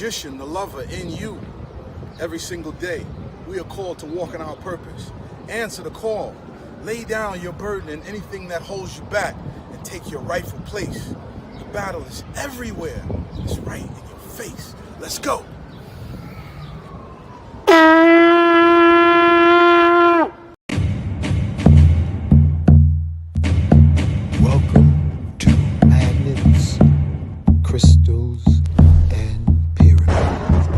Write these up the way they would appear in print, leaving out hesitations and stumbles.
magician, the lover in you. Every single day, we are called to walk in our purpose. Answer the call. Lay down your burden and anything that holds you back and take your rightful place. The battle is everywhere. It's right in your face. Let's go. Welcome to magnets, crystals, and pyramids.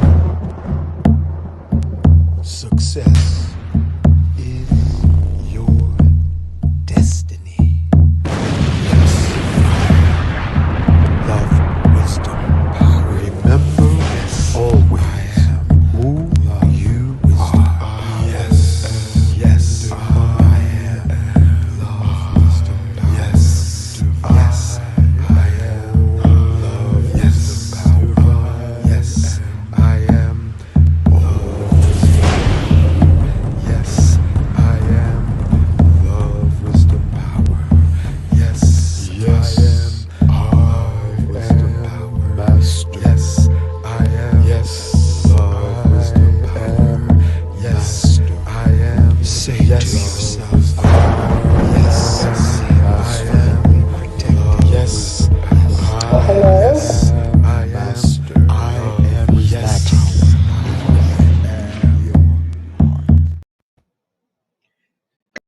Success is your destiny. Yes. Love, wisdom, power. Remember, yes, always who you are. Yes, yes, I am. Love, wisdom, power. Yes, yes, I am. Love, yes, power. Yes, I am. Yes, I am. Love, wisdom, power. Yes, yes, I am. Love, wisdom, power. Master. Yes, I am. Yes, love, wisdom, power. Yes, I am. Say to yourself, yes, I am. Yes, yes, I am. Master. I am. Yes.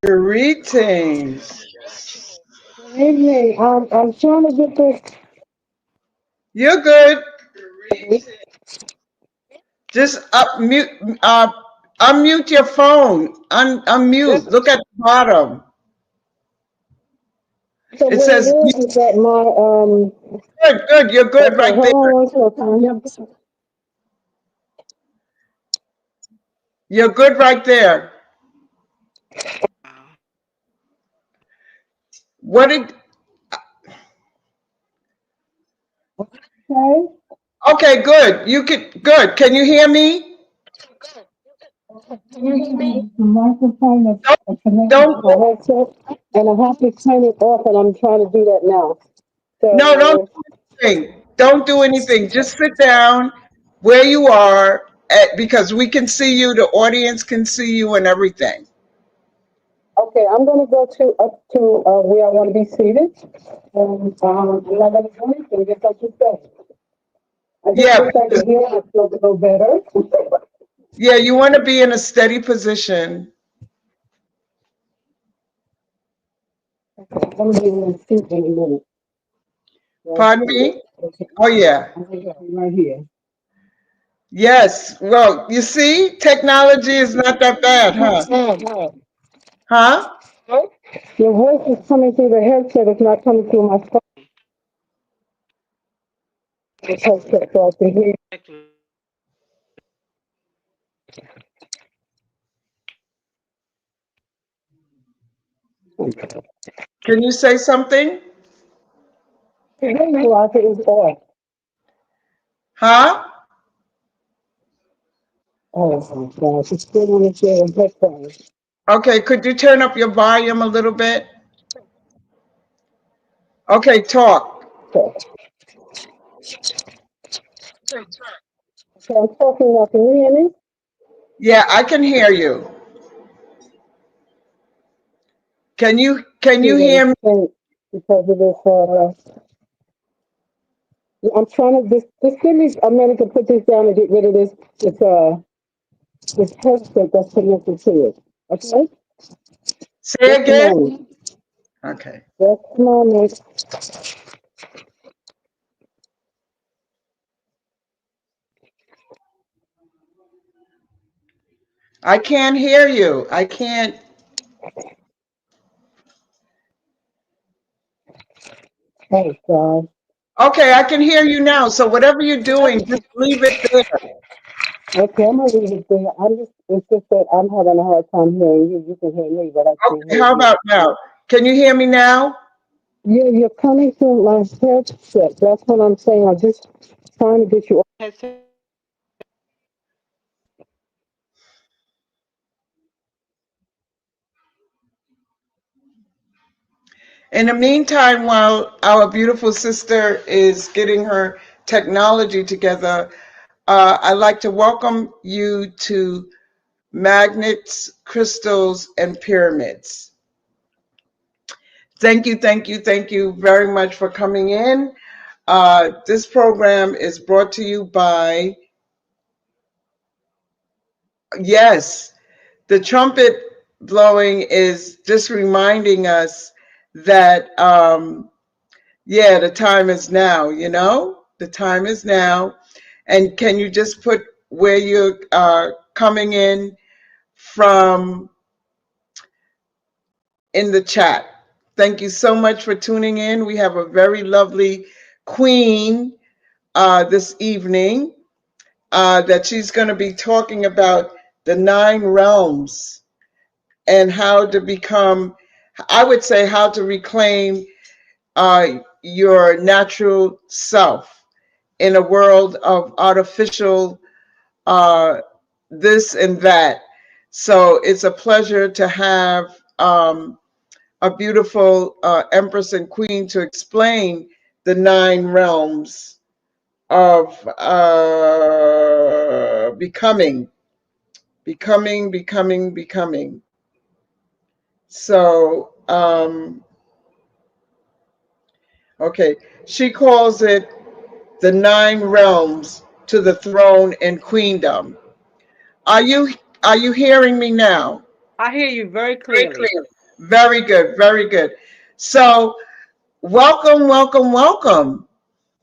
Greetings. Good evening. I'm trying to get this. You're good. Just unmute your phone. Unmute. Look at the bottom. So It what says it is that my good. You're good okay, right hold there. on one second. You're good right there. What did? Okay. Okay, good. You could good. Can you hear me? The microphone is connected to Don't my headset, and I have to turn it off, and I'm trying to do that now. don't So do anything. Don't do anything. Just sit down where you are because we can see you. The audience can see you and everything. okay, I'm going to go to up to where I want to be seated, and I'm not going to do anything, just like you said. I just Yeah, wish I could hear myself a little better. yeah. You want to be in a steady position. I'm going to be in the seat in a minute. Pardon me? Okay. Oh, yeah. I'm going to be right here. Yes. Well, you see, technology is not that bad, huh? Huh? Your voice is coming through the headset. It's not coming through my phone. The headset, so I can hear you. Can you say something? Well, I think it's off. Huh? Oh my gosh, it's still on the chair and headphones. Okay, could you turn up your volume a little bit? Okay, talk. So, so I'm talking now. Can you hear me? Yeah, I can hear you. Can you See that hear it's me? faint because of this. I'm trying to just give me a minute to put this down and get rid of this headset that's connected to it. Okay? Say Just a again? moment. Okay. Just a moment. I can't hear you. I can't. Oh God. Okay, I can hear you now. So whatever you're doing, just leave it there. Okay, I'm gonna leave it there. It's just that I'm having a hard time hearing you. You can hear me, but I can't Okay, hear how you. about now? Can you hear me now? Yeah, you're coming through my headset. That's what I'm saying. I'm just trying to get you. In the meantime, while our beautiful sister is getting her technology together, I'd like to welcome you to Magnets, Crystals, and Pyramids. Thank you, thank you, thank you very much for coming in. This program is brought to you by, yes, the trumpet blowing is just reminding us that, yeah, the time is now, the time is now. And can you just put where you're coming in from in the chat? Thank you so much for tuning in. We have a very lovely queen this evening that she's going to be talking about the 9 realms and how to become, I would say, how to reclaim your natural self in a world of artificial uh, this and that. So it's a pleasure to have a beautiful Empress and Queen to explain the 9 realms of becoming. So, okay, she calls it the 9 realms to the throne and queendom. Are you are you hearing me now? I hear you very Very clearly. clear. Very good, very good. So, welcome, welcome, welcome.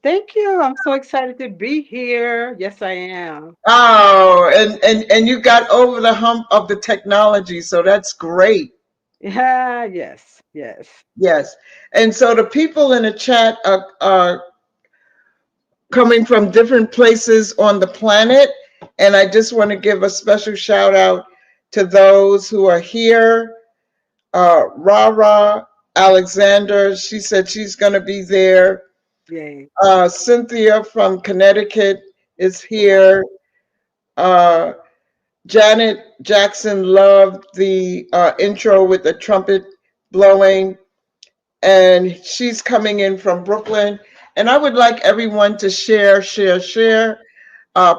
Thank you. I'm so excited to be here. Yes, I am. Oh, and you got over the hump of the technology, so that's great. Yeah, yes, yes. Yes. And so the people in the chat are coming from different places on the planet. And I just want to give a special shout out to those who are here. Rara Alexander, she said she's going to be there. Yay. Cynthia from Connecticut is here. Uh, Janet Jackson loved the intro with the trumpet blowing, and she's coming in from Brooklyn. And I would like everyone to share, share, share.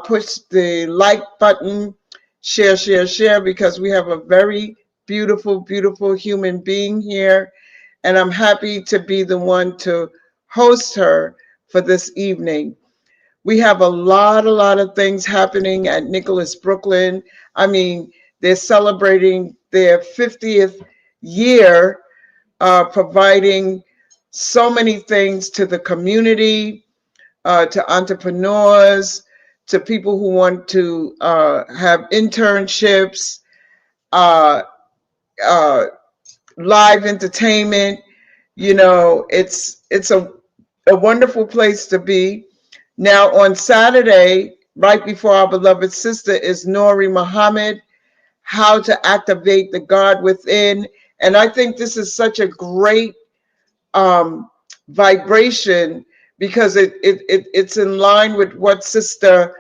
Push the like button, share, share, share, because we have a very beautiful, beautiful human being here. And I'm happy to be the one to host her for this evening. We have a lot of things happening at Nicholas Brooklyn. I mean, they're celebrating their 50th year, providing so many things to the community, to entrepreneurs, to people who want to have internships, uh, uh, live entertainment. It's a wonderful place to be. Now on Saturday, right before our beloved sister, is Nori Muhammad, How to Activate the God Within. And I think this is such a great um, vibration because it's in line with what Sister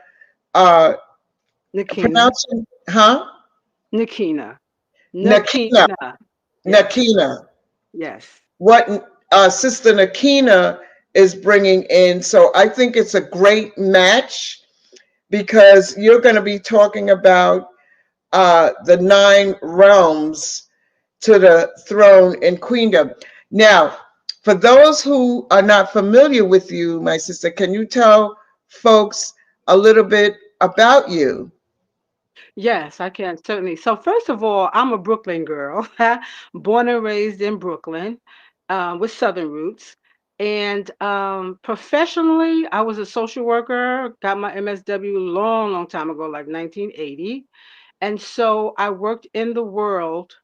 uh, Nekhena. pronouncing, huh? Nekhena. Nekhena. Nekhena. Yes, Nekhena. yes. What Sister Nekhena is bringing in. So I think it's a great match because you're going to be talking about the 9 realms to the throne and queendom. Now, for those who are not familiar with you, my sister, can you tell folks a little bit about you? Yes, I can certainly. So first of all, I'm a Brooklyn girl, born and raised in Brooklyn, with Southern roots. And professionally, I was a social worker, got my MSW long, long time ago, like 1980. And so I worked in the world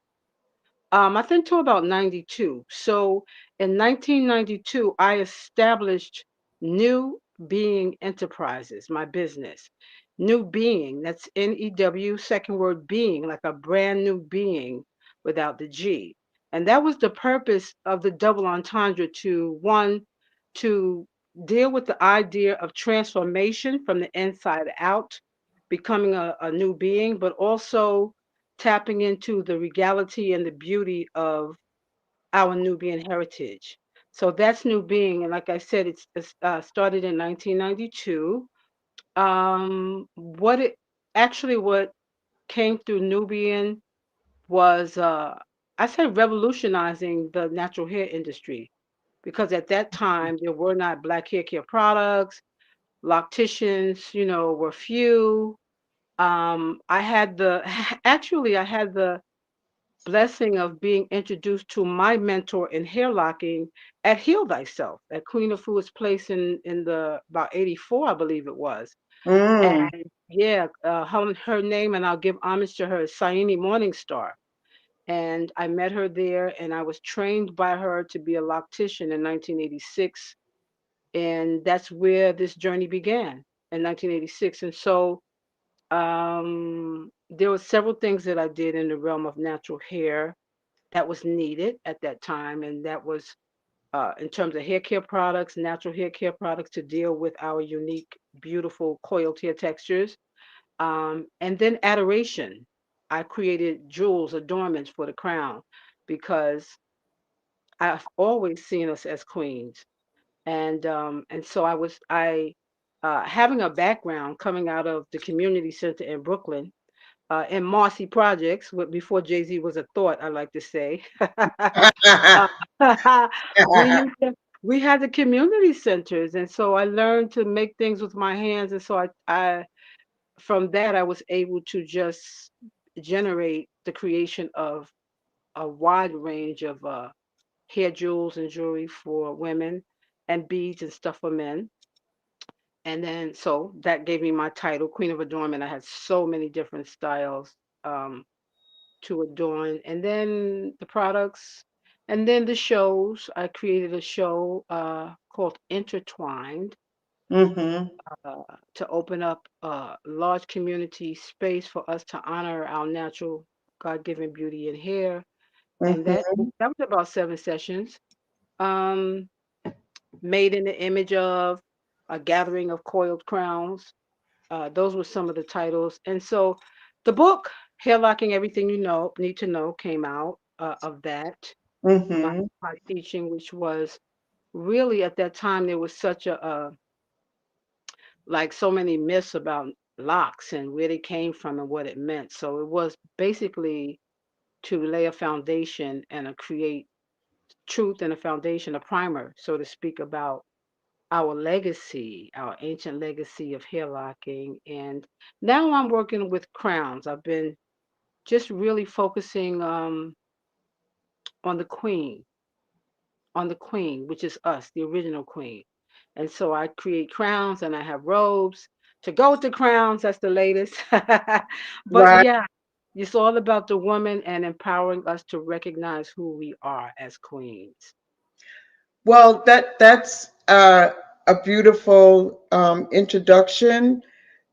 I think till about 92. So in 1992, I established New Being Enterprises, my business. New Being, that's NEW, second word being, like a brand new being without the G. And that was the purpose of the double entendre to one, to deal with the idea of transformation from the inside out, becoming a new being, but also tapping into the regality and the beauty of our Nubian heritage. So that's New Being, and like I said, it's started in 1992. What it actually what came through Nubian was I say revolutionizing the natural hair industry because at that time there were not black hair care products, locticians, were few. I had the actually I had the blessing of being introduced to my mentor in hair locking at Heal Thyself at Queen of Food's place in the about 84, I believe it was. Mm. And yeah, her name, and I'll give homage to her, is Saini Morningstar. And I met her there, and I was trained by her to be a loctician in 1986, and that's where this journey began in 1986. And so there were several things that I did in the realm of natural hair that was needed at that time, and that was in terms of hair care products, natural hair care products to deal with our unique, beautiful coiled hair textures. And then adoration. I created jewels, adornments for the crown because I've always seen us as queens. And so I having a background coming out of the community center in Brooklyn, in Marcy Projects, before Jay-Z was a thought, I like to say. Uh, we used to, we had the community centers, and so I learned to make things with my hands, and so I from that I was able to just generate the creation of a wide range of hair jewels and jewelry for women and beads and stuff for men. And then so that gave me my title, Queen of Adornment. I had so many different styles um, to adorn. And then the products, and then the shows. I created a show called Intertwined Mm-hmm. uh, to open up a large community space for us to honor our natural God-given beauty and hair. And Mm-hmm. that was about 7 sessions. Um, Made in the image of a gathering of coiled crowns. Those were some of the titles. And so the book, Hair Locking Everything You Know Need to Know, came out of that. My, Mm-hmm. my teaching, which was really at that time, there was such like so many myths about locks and where they came from and what it meant. So it was basically to lay a foundation and create truth and a foundation, a primer, so to speak, about our legacy, our ancient legacy of hair locking. And now I'm working with crowns. I've been just really focusing on the queen, on the queen, which is us, the original queen. And so I create crowns and I have robes to go with the crowns. That's the latest. But Right. yeah, it's all about the woman and empowering us to recognize who we are as queens. Well, that's a beautiful introduction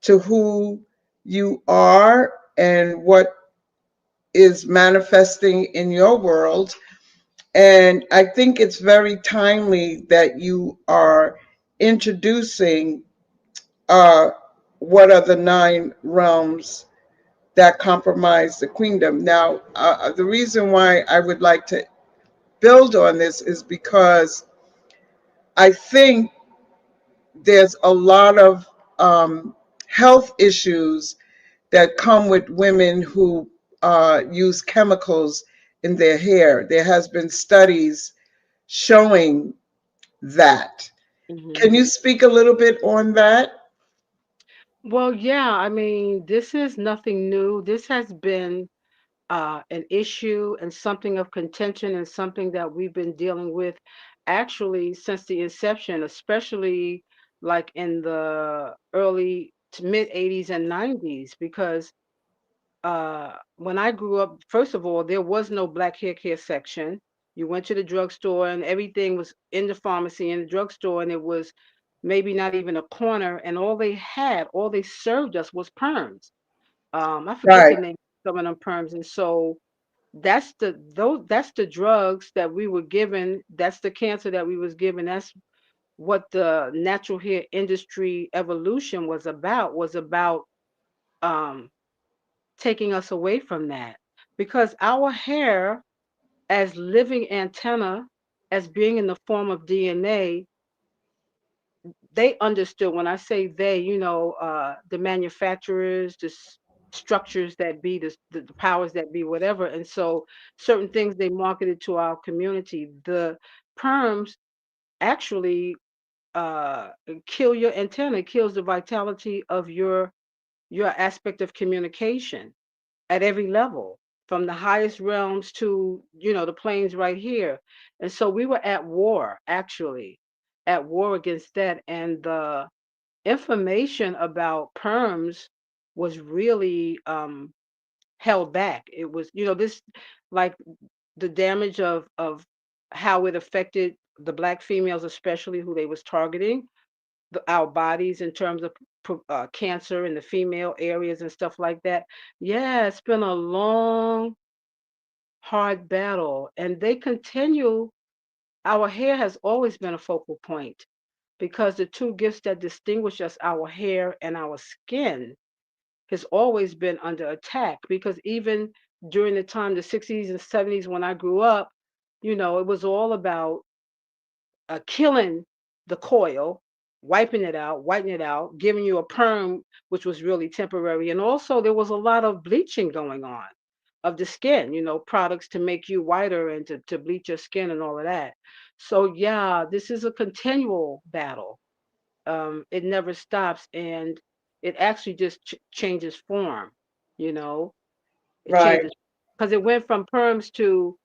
to who you are and what is manifesting in your world. And I think it's very timely that you are introducing uh, what are the nine realms that compromise the queendom. Now, the reason why I would like to build on this is because I think there's a lot of health issues that come with women who use chemicals in their hair. There has been studies showing that. Hmm. Can you speak a little bit on that? Well, yeah, I mean, this is nothing new. This has been an issue and something of contention and something that we've been dealing with actually since the inception, especially like in the early to mid 80s and 90s, because when I grew up, first of all, there was no black hair care section. You went to the drugstore and everything was in the pharmacy, in the drugstore, and it was maybe not even a corner, and all they served us was perms. I forget the Right, name of some of them perms, and so that's the drugs that we were given. That's the cancer that we was given. That's what the natural hair industry evolution was about um, taking us away from that because our hair, as living antenna, as being in the form of DNA, they understood. When I say they, the manufacturers, structures that be, the powers that be, whatever. And so certain things they marketed to our community. The perms actually uh kill your antenna, kills the vitality of your aspect of communication at every level, from the highest realms to the planes right here. And so we were at war, actually, at war against that. And the information about perms was really held back. It was, this, like, the damage of how it affected the black females, especially who they was targeting, our bodies in terms of cancer in the female areas and stuff like that. Yeah, it's been a long, hard battle, and they continue. Our hair has always been a focal point because the two gifts that distinguish us, our hair and our skin, has always been under attack. Because even during the time, the 60s and 70s, when I grew up, it was all about killing the coil, wiping it out, whitening it out, giving you a perm, which was really temporary. And also, there was a lot of bleaching going on of the skin, products to make you whiter and to bleach your skin and all of that. So, yeah, this is a continual battle. It never stops, and it actually just changes form, you know, it Right. changes because it went from perms to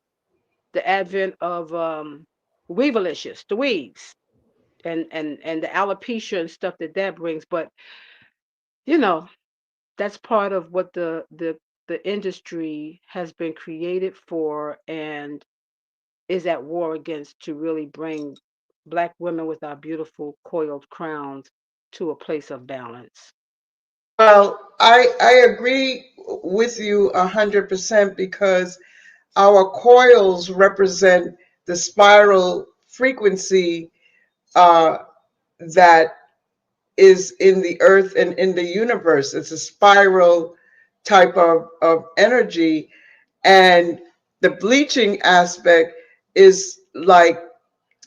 the advent of weevilicious, the weeds, and the alopecia and stuff that brings. But you know that's part of what the industry has been created for, and is at war against, to really bring black women with our beautiful coiled crowns to a place of balance. Well, I agree with you 100% because our coils represent the spiral frequency uh, that is in the earth and in the universe. It's a spiral type of energy. And the bleaching aspect is like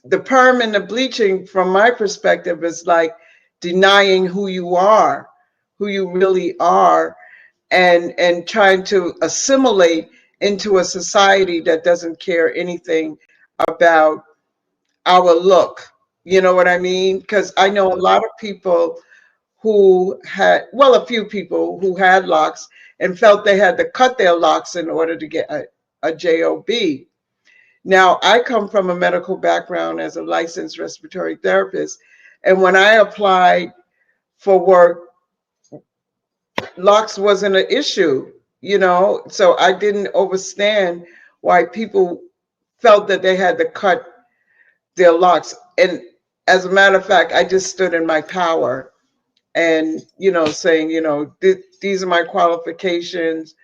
the perm and the bleaching, from my perspective, is like denying who you really are, and trying to assimilate into a society that doesn't care anything about our look. You know what I mean? Because I know a lot of people who had, well, a few people who had locks and felt they had to cut their locks in order to get a job. Now, I come from a medical background as a licensed respiratory therapist, and when I applied for work, locks wasn't an issue, so I didn't understand why people felt that they had to cut their locks. And as a matter of fact, I just stood in my power and, saying, these are my qualifications,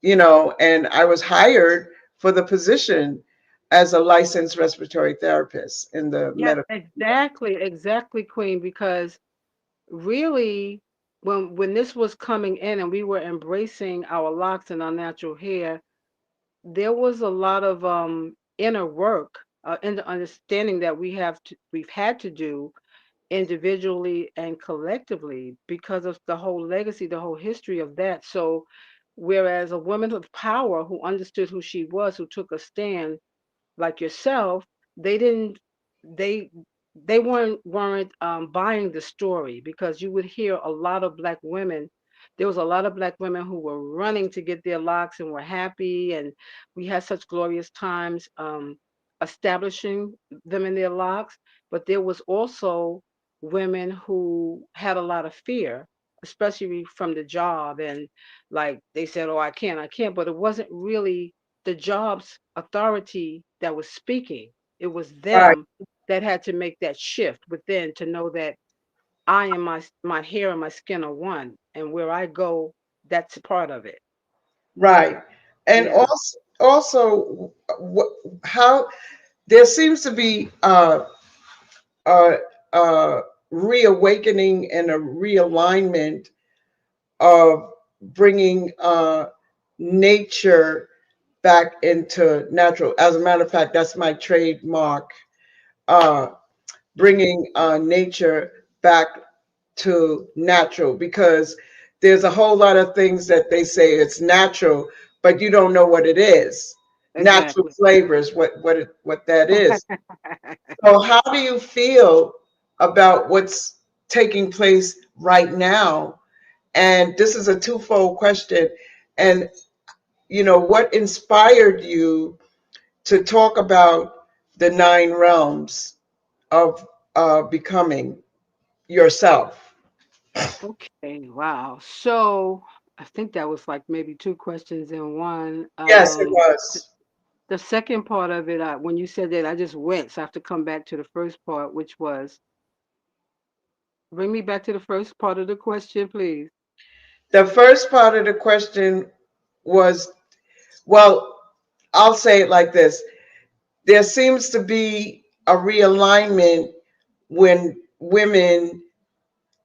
and I was hired for the position as a licensed respiratory therapist in the Yeah, medical. exactly, exactly, Queen. Because really, when this was coming in and we were embracing our locks and our natural hair, there was a lot of inner work, in the understanding that we've had to do individually and collectively, because of the whole legacy, the whole history of that. So whereas a woman of power who understood who she was, who took a stand, like yourself, they didn't they they weren't buying the story, because you would hear a lot of black women. There was a lot of black women who were running to get their locks and were happy, and we had such glorious times establishing them in their locks. But there was also women who had a lot of fear, especially from the job, and like they said, "Oh, I can't," but it wasn't really the job's authority that was speaking. It was Right, them that had to make that shift within, to know that I and my hair and my skin are one, and where I go, that's a part of it. right. And Yeah. also, how there seems to be a, a reawakening and a realignment of bringing nature back into natural. As a matter of fact, that's my trademark. Uh, Bringing nature back to natural, because there's a whole lot of things that they say it's natural, but you don't know what it is. Natural Exactly. flavors, what that is. So how do you feel about what's taking place right now? And this is a twofold question. And what inspired you to talk about the nine realms of becoming yourself? Okay, wow. So I think that was like maybe two questions in one. Yes, it was. The second part of it, when you said that, I just went, so I have to come back to the first part, which was bring me back to the first part of the question, please. The first part of the question was, well, I'll say it like this. There seems to be a realignment when women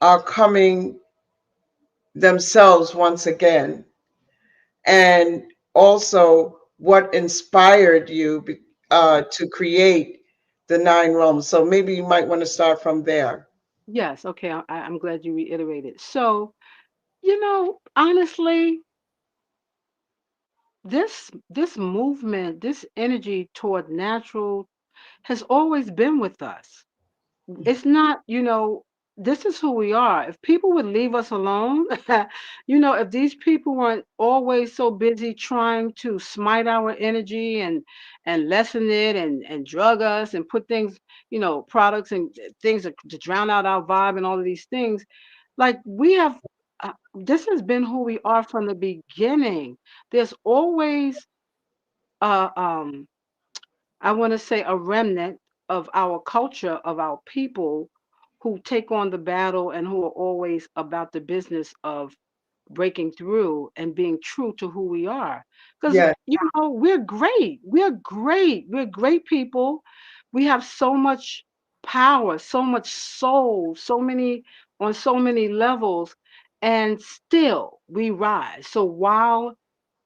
are coming themselves once again. And also, what inspired you to create the nine realms? So maybe you might want to start from there. Yes, okay, I'm glad you reiterated. So, honestly, this movement, this energy toward natural has always been with us. It's not, this is who we are. If people would leave us alone, if these people weren't always so busy trying to smite our energy and lessen it and drug us and put things, products and things to drown out our vibe and all of these things, like we have, this has been who we are from the beginning. There's always uh, um, I want to say a remnant of our culture, of our people who take on the battle and who are always about the business of breaking through and being true to who we are. Because, Yeah. we're great. We're great. We're great people. We have so much power, so much soul, on so many levels, and still we rise. So while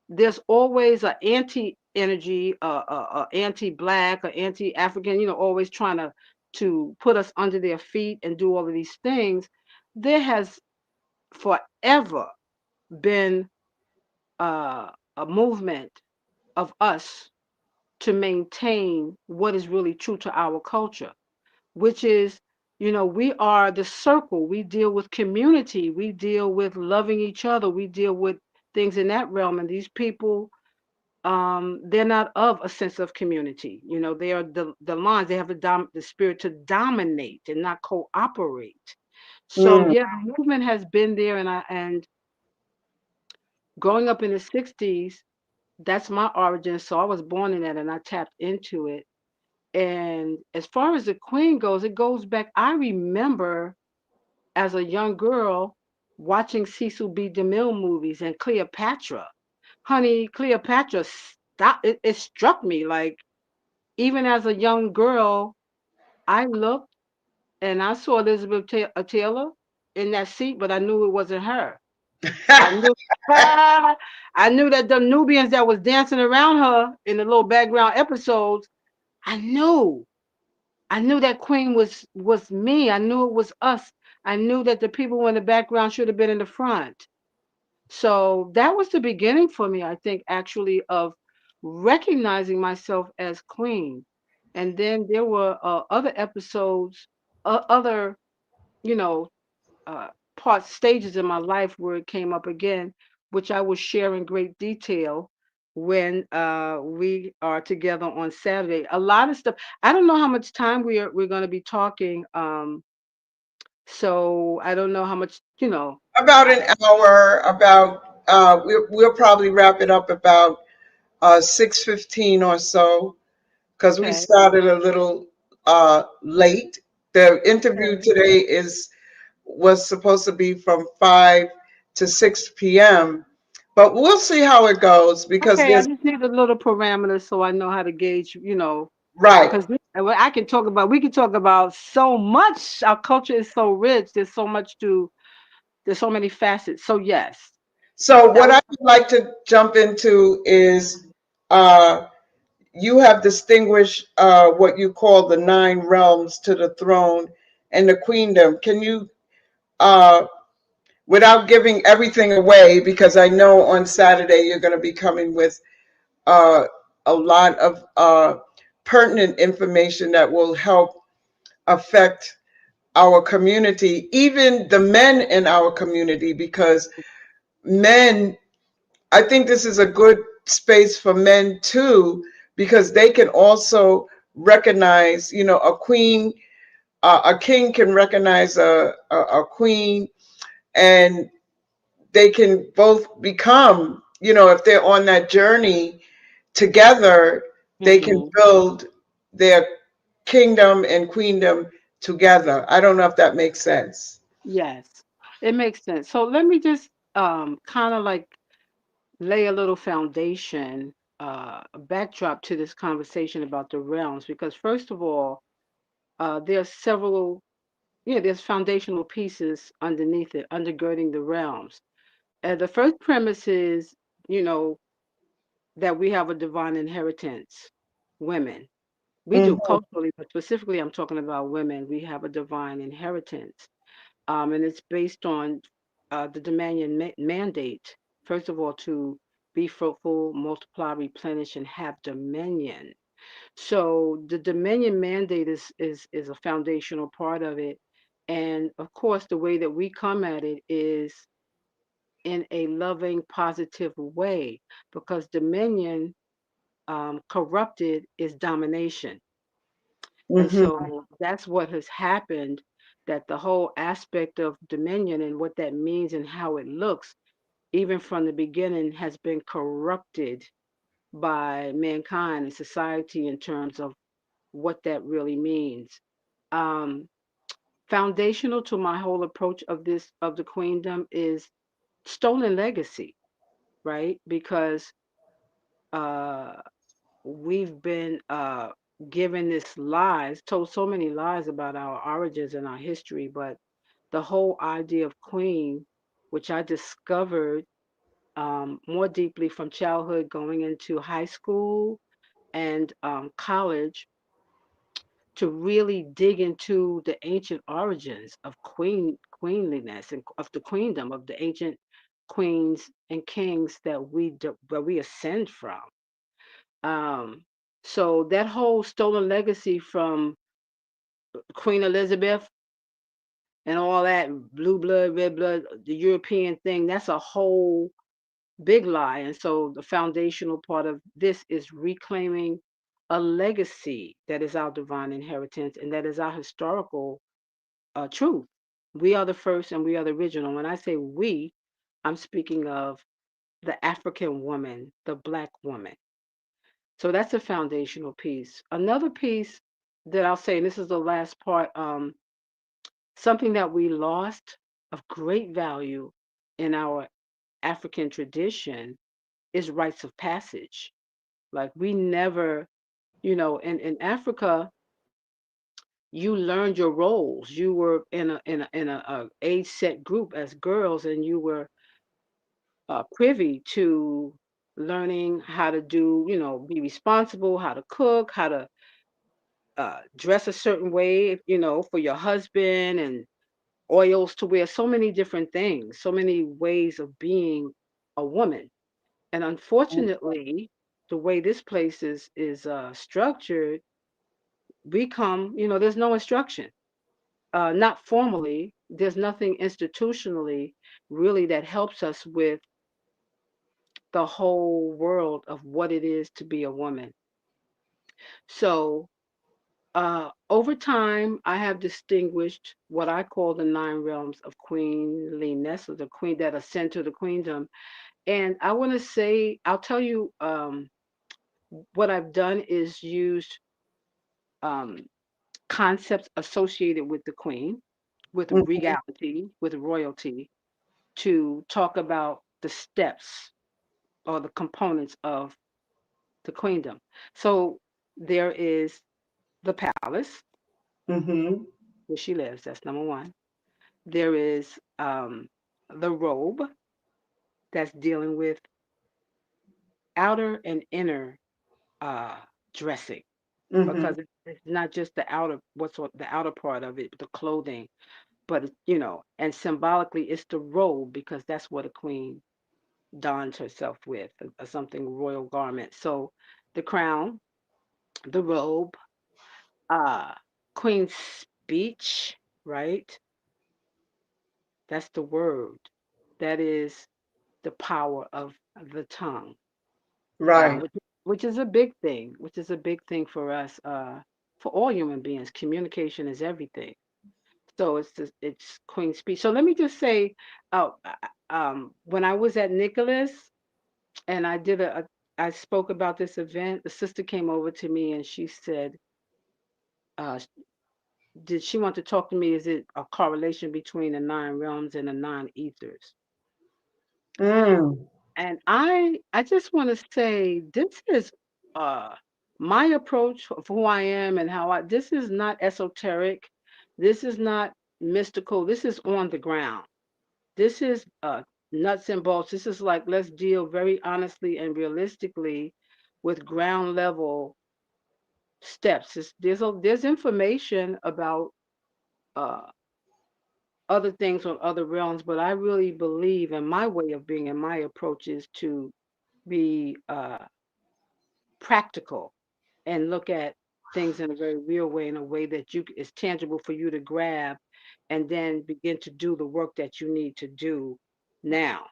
there's always an anti energy, anti-black or anti-African, always trying to put us under their feet and do all of these things. There has forever been a movement of us to maintain what is really true to our culture, which is, we are the circle. We deal with community. We deal with loving each other. We deal with things in that realm. And these people, they're not of a sense of community. They are the lines. They have the spirit to dominate and not cooperate. So Mm. yeah, the movement has been there, and growing up in the '60s, that's my origin. So I was born in that, and I tapped into it. And as far as the Queen goes, it goes back. I remember as a young girl watching Cecil B. DeMille movies and Cleopatra. Honey, Cleopatra, stop! It struck me like even as a young girl, I looked and I saw Elizabeth Taylor in that seat, but I knew it wasn't her. I knew I knew that the Nubians that was dancing around her in the little background episodes, I knew. I knew that queen was me. I knew it was us. I knew that the people in the background should have been in the front. So that was the beginning for me, I think, actually, of recognizing myself as queen. And then there were other episodes, other, you know, uh, stages in my life where it came up again, which I will share in great detail when we are together on Saturday. A lot of stuff. I don't know how much time we're going to be talking. So I don't know how much, About I, an hour. About we'll probably wrap it up about 6:15 or so, because we okay. started a little late. The interview Okay. today was supposed to be from 5 to 6 p.m., but we'll see how it goes, because Okay, I there's just need a little parameters so I know how to gauge, right. because I can talk about, we can talk about so much. Our culture is so rich. There's so many facets. So yes, So that what was I would like to jump into is uh, you have distinguished what you call the nine realms to the throne, and the queendom. Can you, uh, without giving everything away, because I know on Saturday you're going to be coming with uh, a lot of pertinent information that will help affect our community, even the men in our community, because men, I think this is a good space for men too, because they can also recognize, a queen, a king can recognize a queen, and they can both become, if they're on that journey together, they can Hmm. build their kingdom and queendom together. I don't know if that makes sense. Yes, it makes sense. So let me just kind of like lay a little foundation, a backdrop to this conversation about the realms, because first of all, there's several, there's foundational pieces underneath it, undergirding the realms. And the first premise is, you know, that we have a divine inheritance, women. We do Hmm. culturally, but specifically, I'm talking about women. We have a divine inheritance, and it's based on the Dominion mandate. First of all, to be fruitful, multiply, replenish, and have dominion. So the dominion mandate is a foundational part of it, and of course, the way that we come at it is in a loving, positive way, because dominion, corrupted, is domination. And Hmm. so that's what has happened, that the whole aspect of dominion and what that means and how it looks, even from the beginning, has been corrupted by mankind and society in terms of what that really means. Um, Foundational to my whole approach of this, of the queendom, is stolen legacy, right? Because uh, we've been given this lies, told so many lies about our origins and our history, but the whole idea of queen, which I discovered more deeply from childhood going into high school and college, to really dig into the ancient origins of queenliness and of the queendom, of the ancient queens and kings that that we ascend from. Um, so that whole stolen legacy from Queen Elizabeth and all that blue blood, red blood, the European thing, that's a whole big lie. And so the foundational part of this is reclaiming a legacy that is our divine inheritance and that is our historical truth. We are the first and we are the original. When I say we, I'm speaking of the African woman, the Black woman. So that's a foundational piece. Another piece that I'll say, and this is the last part, something that we lost of great value in our African tradition is rites of passage. Like we never, in Africa, you learned your roles. You were in a age set group as girls, and you were privy to learning how to do, be responsible, how to cook, how to dress a certain way, for your husband, and oils to wear, so many different things, so many ways of being a woman. And unfortunately, the way this place is structured, we come, there's no instruction, not formally. There's nothing institutionally really that helps us with the whole world of what it is to be a woman. So over time, I have distinguished what I call the nine realms of queenliness, or the queen that ascend to the queendom. And I want to say, I'll tell you, what I've done is used um, concepts associated with the queen, with Hmm. regality, with royalty, to talk about the steps or the components of the queendom. So there is the palace Hmm. where she lives. That's number one. There is the robe that's dealing with outer and inner uh, dressing. Mm-hmm. because it's not just the outer what's on the outer part of it, the clothing, but and symbolically it's the robe because that's what a queen dons herself with, something royal garment. So the crown, the robe, uh, queen's speech, right? That's the word. That is the power of the tongue, Right. which is a big thing, which is a big thing for us, for all human beings. Communication is everything. So it's Queen's speech. So let me just say, when I was at Nicholas and I spoke about this event, the sister came over to me and she said, uh, did she want to talk to me? Is it a correlation between the nine realms and the nine ethers? Mm. And I just want to say this is uh my approach of who I am and how I this is not esoteric. This is not mystical. This is on the ground. This is nuts and bolts. This is like let's deal very honestly and realistically with ground level steps. There's information about uh other things on other realms, but I really believe in my way of being and my approach is to be practical and look at things in a very real way, in a way that is tangible for you to grab, and then begin to do the work that you need to do now.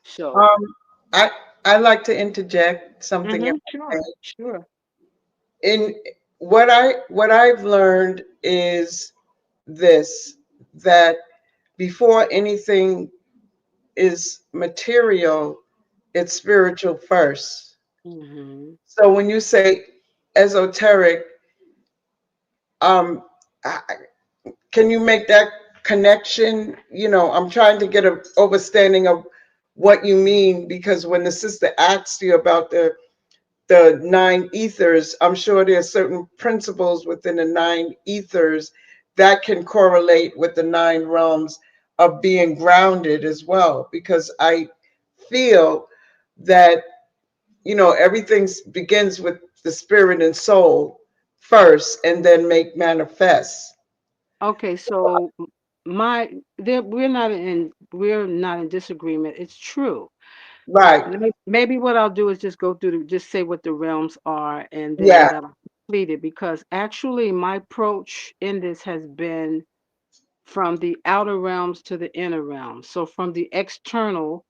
So, Um, I I like to interject something. sure, sure. In what I've learned is this, that before anything is material, it's spiritual first. Hmm. So when you say esoteric, um, I- can you make that connection? I'm trying to get a understanding of what you mean, because when the sister asked you about the nine ethers, I'm sure there are certain principles within the nine ethers that can correlate with the nine realms of being grounded as well. Because I feel that, everything begins with the spirit and soul first and then make manifest. Okay, so we're not in disagreement. It's true. Right. Maybe what I'll do is just go through just say what the realms are, and then Yeah. that'll complete it. Because actually, my approach in this has been from the outer realms to the inner realms. So from the external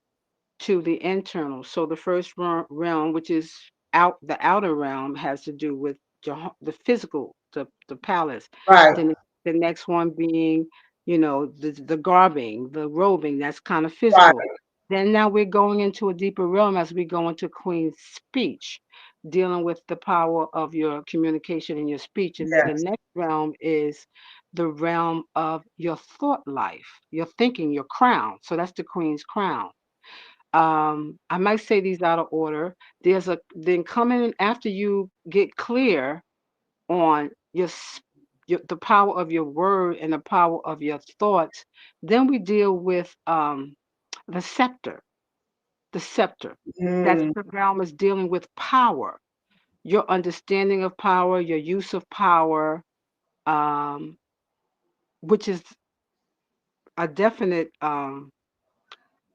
to the internal. So the first realm, which is the outer realm, has to do with the physical, the palace. Right. Then the next one being, the garbing, the robing, that's kind of Right. physical. Then now we're going into a deeper realm as we go into Queen's speech, dealing with the power of your communication and your speech. And then the Yes. next realm is the realm of your thought life, your thinking, your crown. So that's the Queen's crown. I might say these out of order. Then coming after you get clear on the power of your word and the power of your thoughts, then we deal with the scepter. The scepter. That's Mm. the realm is dealing with power, your understanding of power, your use of power, um, which is a definite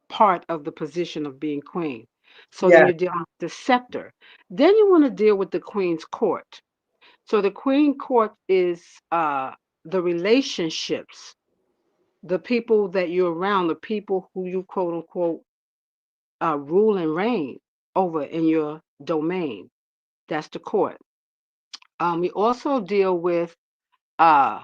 part of the position of being queen. So then Yes. you're dealing with the scepter. Then you want to deal with the queen's court. So the queen court is the relationships, the people that you're around, the people who you quote unquote rule and reign over in your domain. That's the court. We also deal with uh,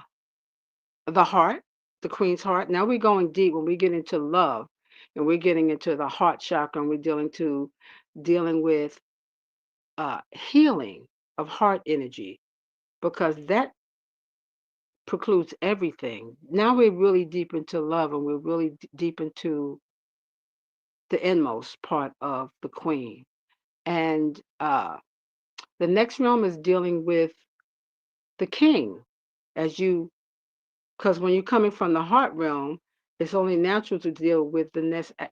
the heart, the queen's heart. Now we're going deep when we get into love, and we're getting into the heart chakra, and we're dealing with healing of heart energy, because that precludes everything. Now we're really deep into love, and we're really deep into the inmost part of the queen. And the next realm is dealing with the king, as you because when you're coming from the heart realm, it's only natural to deal with the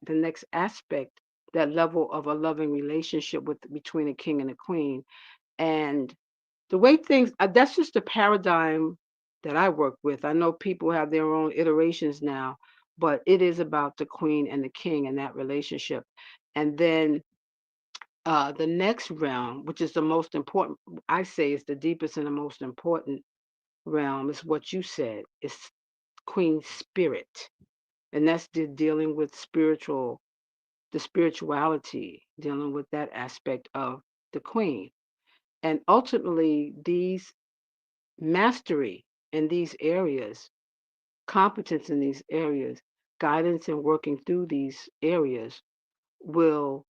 next aspect, that level of a loving relationship with between a king and a queen. And The way things, that's just the paradigm that I work with. I know people have their own iterations now, but it is about the queen and the king and that relationship. And then the next realm, which is the most important, I say is the deepest and the most important realm, is what you said. It's queen spirit. And that's dealing with the spirituality, dealing with that aspect of the queen. And ultimately, these mastery in these areas, competence in these areas, guidance in working through these areas will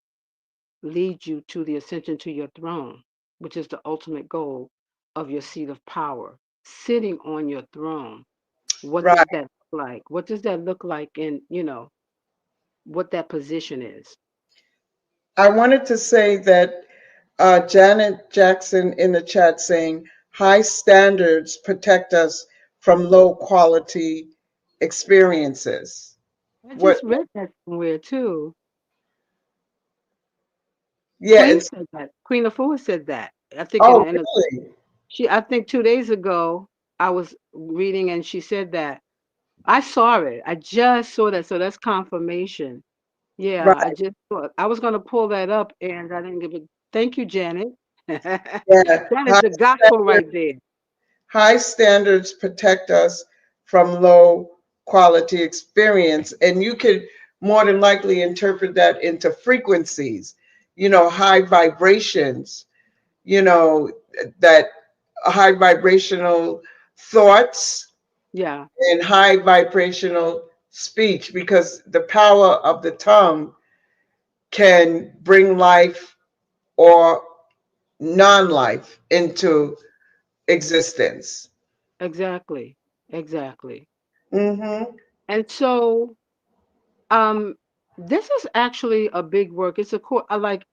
lead you to the ascension to your throne, which is the ultimate goal of your seat of power, sitting on your throne. What Right. does that look like? What does that look like in, what that position is? I wanted to say that Janet Jackson in the chat saying high standards protect us from low quality experiences. I What? just read that somewhere too. Yeah, Queen it's, said that. Queen Afua said that. I think oh, in a really? I think 2 days ago I was reading and she said that. I saw it. I just saw that. So that's confirmation. Yeah, I Right. just thought I was gonna pull that up and I didn't give it. Thank you, Janet. Yeah. That is the gospel right there. High standards protect us from low quality experience. And you could more than likely interpret that into frequencies, high vibrations, you know, that high vibrational thoughts Yeah, and high vibrational speech, because the power of the tongue can bring life or non life into existence. exactly. Exactly. Hmm. And so um this is actually a big work. It's a core I like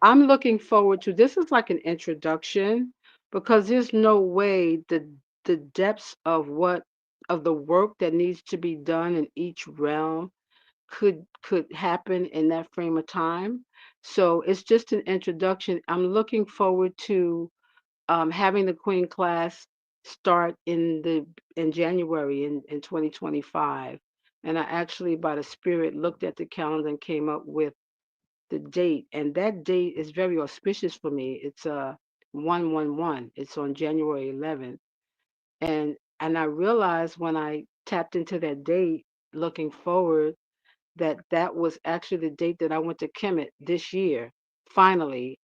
I'm looking forward to this is like an introduction because there's no way the depths of what of the work that needs to be done in each realm could happen in that frame of time. So it's just an introduction. I'm looking forward to having the Queen class start in January in 2025. And I actually, by the Spirit, looked at the calendar and came up with the date. And that date is very auspicious for me. It's 111. It's on January 11th. And I realized when I tapped into that date, looking forward that that was actually the date that I went to Kemet this year. Finally,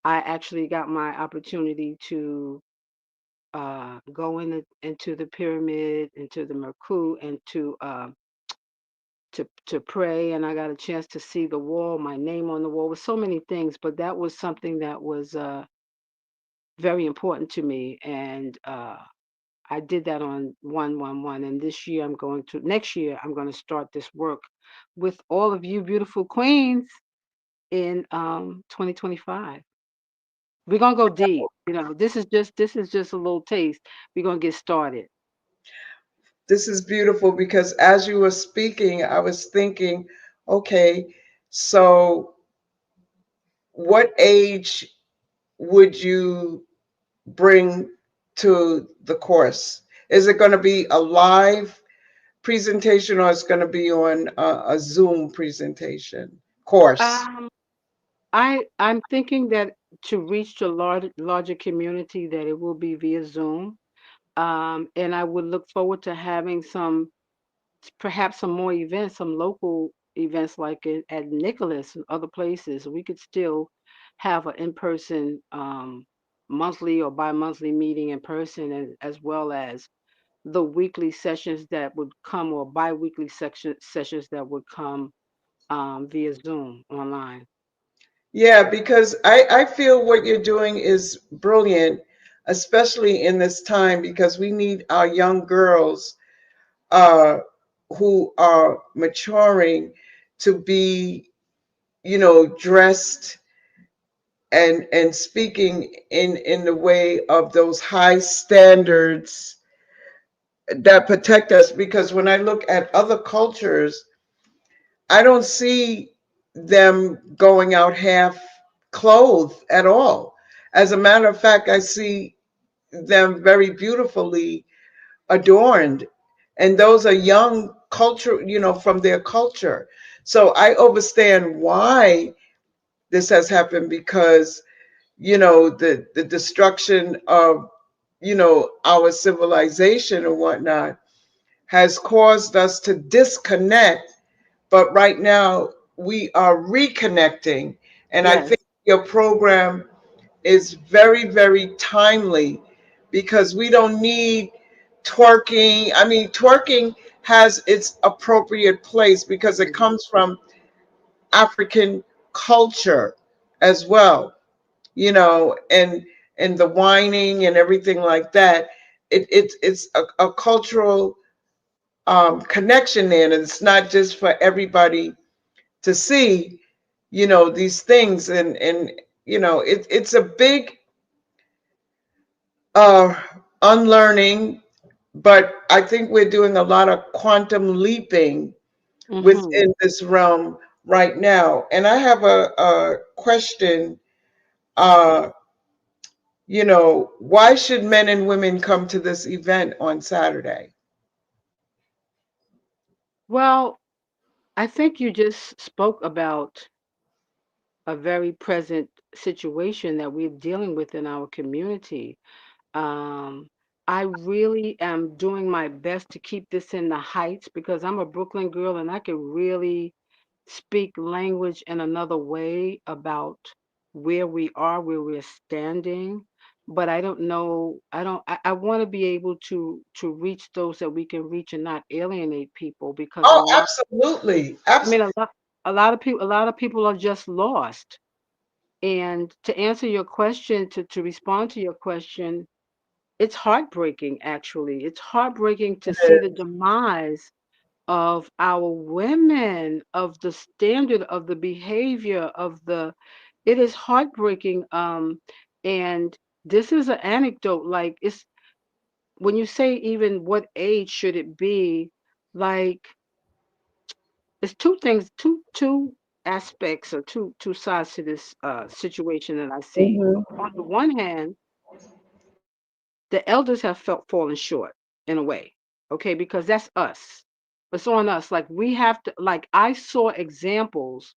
I actually got my opportunity to go into the pyramid, into the Merku, and to pray. And I got a chance to see the wall, my name on the wall, with so many things. But that was something that was very important to me, and I did that on 111. And next year, I'm going to start this work with all of you beautiful queens in 2025. We're gonna go deep. This is just a little taste. We're gonna get started. This is beautiful because as you were speaking, I was thinking, okay, so what age would you bring to the course? Is it going to be a live presentation or it's going to be on a Zoom presentation course? Um, I'm thinking that to reach the larger community, that it will be via Zoom. And I would look forward to having perhaps some more events, some local events like at Nicholas and other places. We could still have an in-person monthly or bi-monthly meeting in person, and as well as the weekly sessions that would come or bi-weekly sessions that would come via Zoom online. Yeah, because I feel what you're doing is brilliant, especially in this time, because we need our young girls uh, who are maturing to be, dressed and speaking in the way of those high standards that protect us. Because when I look at other cultures, I don't see them going out half clothed at all. As a matter of fact, I see them very beautifully adorned, and those are young culture, from their culture. So I understand why this has happened, because the destruction of our civilization and whatnot has caused us to disconnect, but right now we are reconnecting. And I Yes. think your program is very, very timely, because we don't need twerking. I mean, twerking has its appropriate place because it Mhm. comes from African culture as well, and the whining and everything like that. It's a cultural connection there, and it's not just for everybody to see, these things, and it's a big uh, unlearning, but I think we're doing a lot of quantum leaping Mhm. within this realm right now. And I have a question. Uh, why should men and women come to this event on Saturday? Well, I think you just spoke about a very present situation that we're dealing with in our community. Um, I really am doing my best to keep this in the heights because I'm a Brooklyn girl and I can really speak language in another way about where we are, where we're standing. But I don't know. I want to be able to reach those that we can reach and not alienate people because Oh, absolutely. I mean, Absolutely. a lot of people are just lost. And to answer your question, to respond to your question, it's heartbreaking, actually. It's heartbreaking to see the demise of our women, of the standard, of the behavior, it is heartbreaking. And this is an anecdote. Like, it's when you say even what age should it be, like, it's two things, two aspects or two sides to this situation that I see. Hmm. On the one hand, the elders have felt fallen short in a way, okay, because that's us. It's on us. Like, we have to, like, I saw examples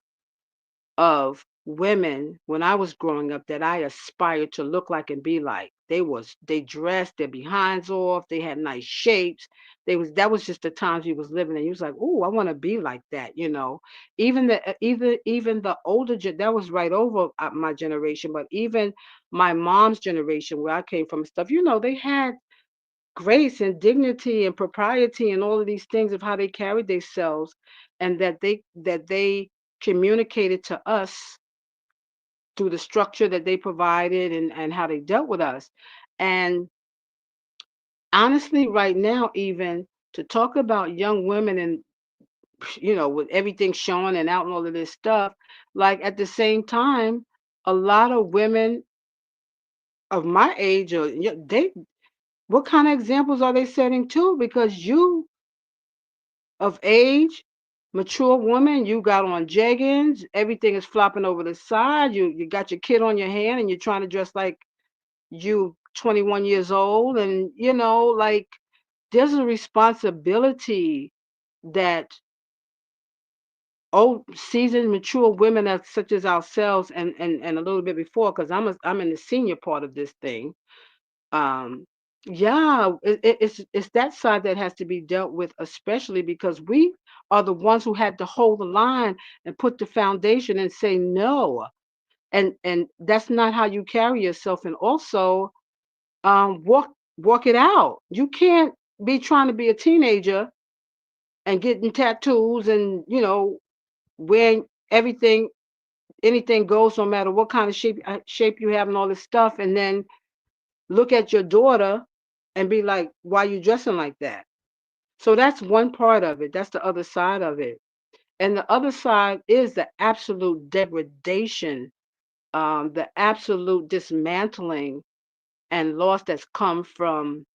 of women when I was growing up that I aspired to look like and be like. They dressed their behinds off, they had nice shapes. That was just the times we was living in. You was like, oh, I want to be like that. Even the that was right over my generation, but even my mom's generation where I came from and stuff, they had grace and dignity and propriety and all of these things of how they carried themselves, and that they communicated to us through the structure that they provided, and how they dealt with us. And honestly, right now, even to talk about young women and with everything showing and out and all of this stuff, like, at the same time, a lot of women of my age, or they what kind of examples are they setting too? Because you of age, mature woman, you got on jeggings, everything is flopping over the side, you got your kid on your hand and you're trying to dress like you 21 years old, and like, there's a responsibility that old seasoned mature women such as ourselves, and a little bit before, because I'm in the senior part of this thing. um yeah, it's that side that has to be dealt with, especially because we are the ones who had to hold the line and put the foundation and say no, and that's not how you carry yourself. And also, walk it out. You can't be trying to be a teenager and getting tattoos and wearing everything, anything goes, no matter what kind of shape you have and all this stuff, and then look at your daughter and be like, why you dressing like that? So that's one part of it. That's the other side of it. And the other side is the absolute degradation, the absolute dismantling and loss that's come from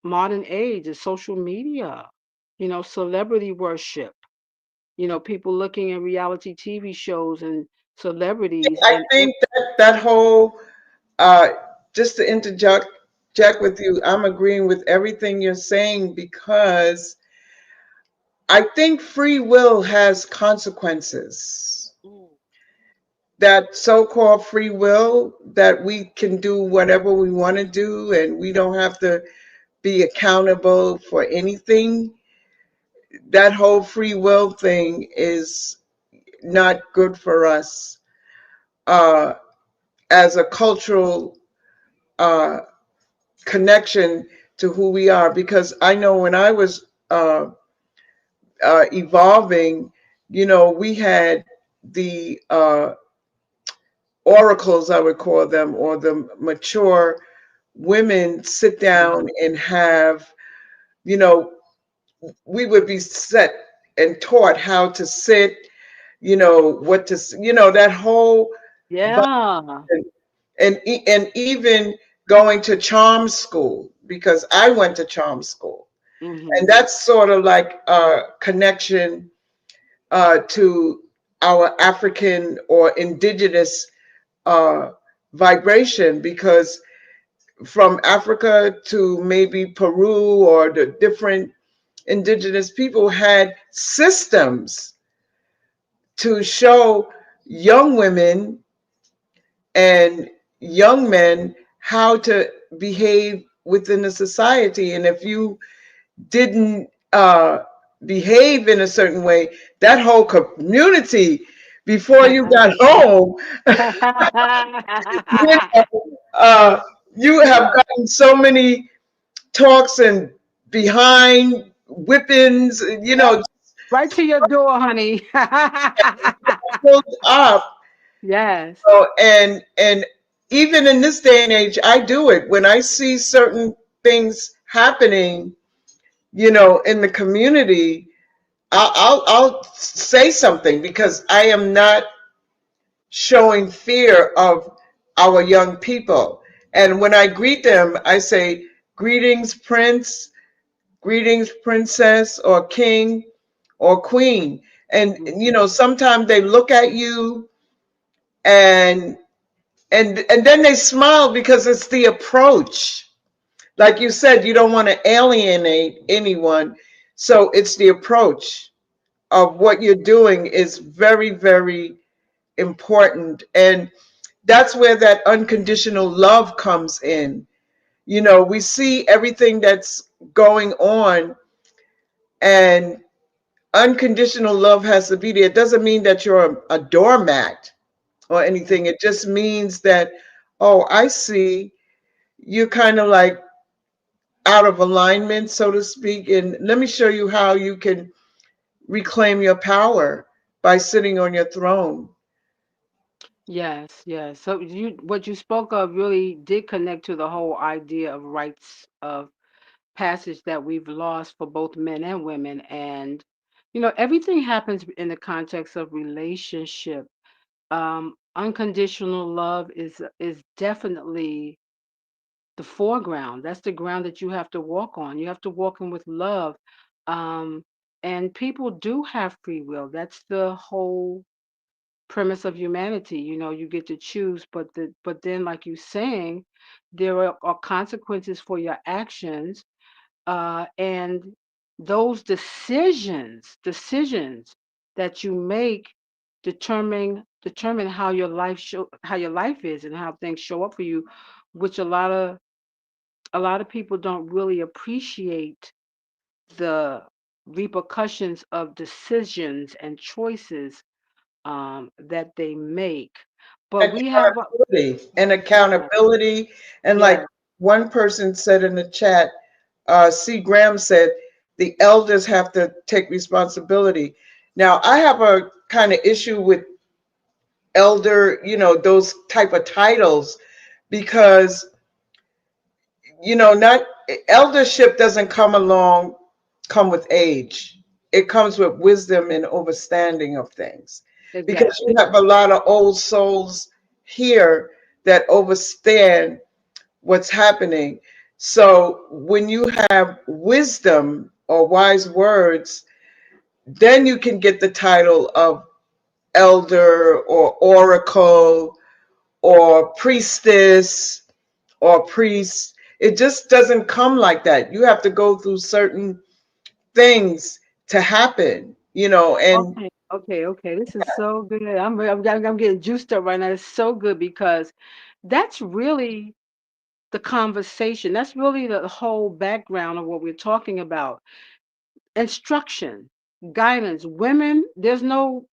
modern age and social media, celebrity worship, people looking at reality TV shows and celebrities I and think that whole uh, just to interject with you, I'm agreeing with everything you're saying because I think free will has consequences. Mm. That so-called free will that we can do whatever we want to do and we don't have to be accountable for anything. That whole free will thing is not good for us uh, as a cultural uh, connection to who we are. Because I know when I was evolving, we had the oracles, I would call them, or the mature women sit down Mhm. and have, you know, we would be set and taught how to sit, what to, that whole vibe. Yeah. And even going to charm school, because I went to charm school. And Mhm. that's sort of like a connection to our African or indigenous uh, vibration, because from Africa to maybe Peru or the different indigenous people had systems to show young women and young men how to behave within the society. And if you didn't behave in a certain way, that whole community, before you got home, you, uh, you have gotten so many talks and behind whippings, Yep. Right to your door, honey. pulled up. Yes. And even in this day and age, I do it when I see certain things happening, in the community. I'll say something because I am not showing fear of our young people. And when I greet them, I say, "Greetings, Prince, greetings, Princess, or King, or Queen." And, Mhm. sometimes they look at you and and then they smile because it's the approach. Like you said, you don't want to alienate anyone. So it's the approach of what you're doing is very, very important. And that's where that unconditional love comes in. We see everything that's going on, and unconditional love has to be there. It doesn't mean that you're a doormat or anything. It just means that, oh, I see you're kind of like out of alignment, so to speak. And let me show you how you can reclaim your power by sitting on your throne. Yes, yes. So what you spoke of really did connect to the whole idea of rites of passage that we've lost for both men and women. And everything happens in the context of relationship. Unconditional love is definitely the foreground. That's the ground that you have to walk on. You have to walk in with love. Um, and people do have free will. That's the whole premise of humanity. You get to choose, but then, like you saying, there are consequences for your actions, and those decisions that you make determine how your life is and how things show up for you, which a lot of people don't really appreciate the repercussions of decisions and choices that they make. But we have And yeah, accountability. And like yeah, one person said in the chat, C. Graham said, the elders have to take responsibility. Now, I have a kind of issue with elder, those type of titles, because not eldership doesn't come with age. It comes with wisdom and understanding of things, because you exactly. have a lot of old souls here that understand what's happening. So when you have wisdom or wise words, then you can get the title of elder or oracle or priestess or priest. It just doesn't come like that. You have to go through certain things to happen, and Okay, okay. This is so good. I'm getting juiced up right now. It's so good because that's really the conversation. That's really the whole background of what we're talking about. Instruction, guidance. Women, there's no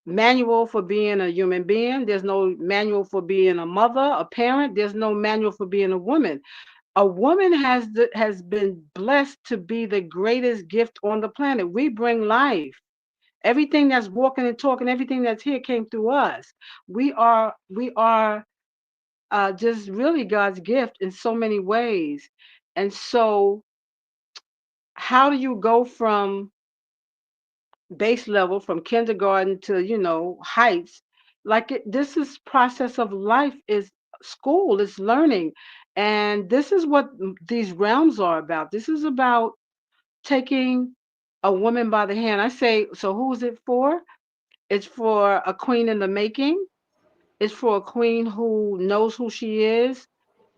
manual for being a human being. There's no manual for being a mother, a parent. There's no manual for being a woman. A woman has been blessed to be the greatest gift on the planet. We bring life. Everything that's walking and talking, everything that's here came through us. We are just really God's gift in so many ways. And so, how do you go from base level, from kindergarten to heights? This is process of life, is school, is learning, and this is what these realms are about. This is about taking a woman by the hand. I say, so who is it for? It's for a queen in the making. It's for a queen who knows who she is,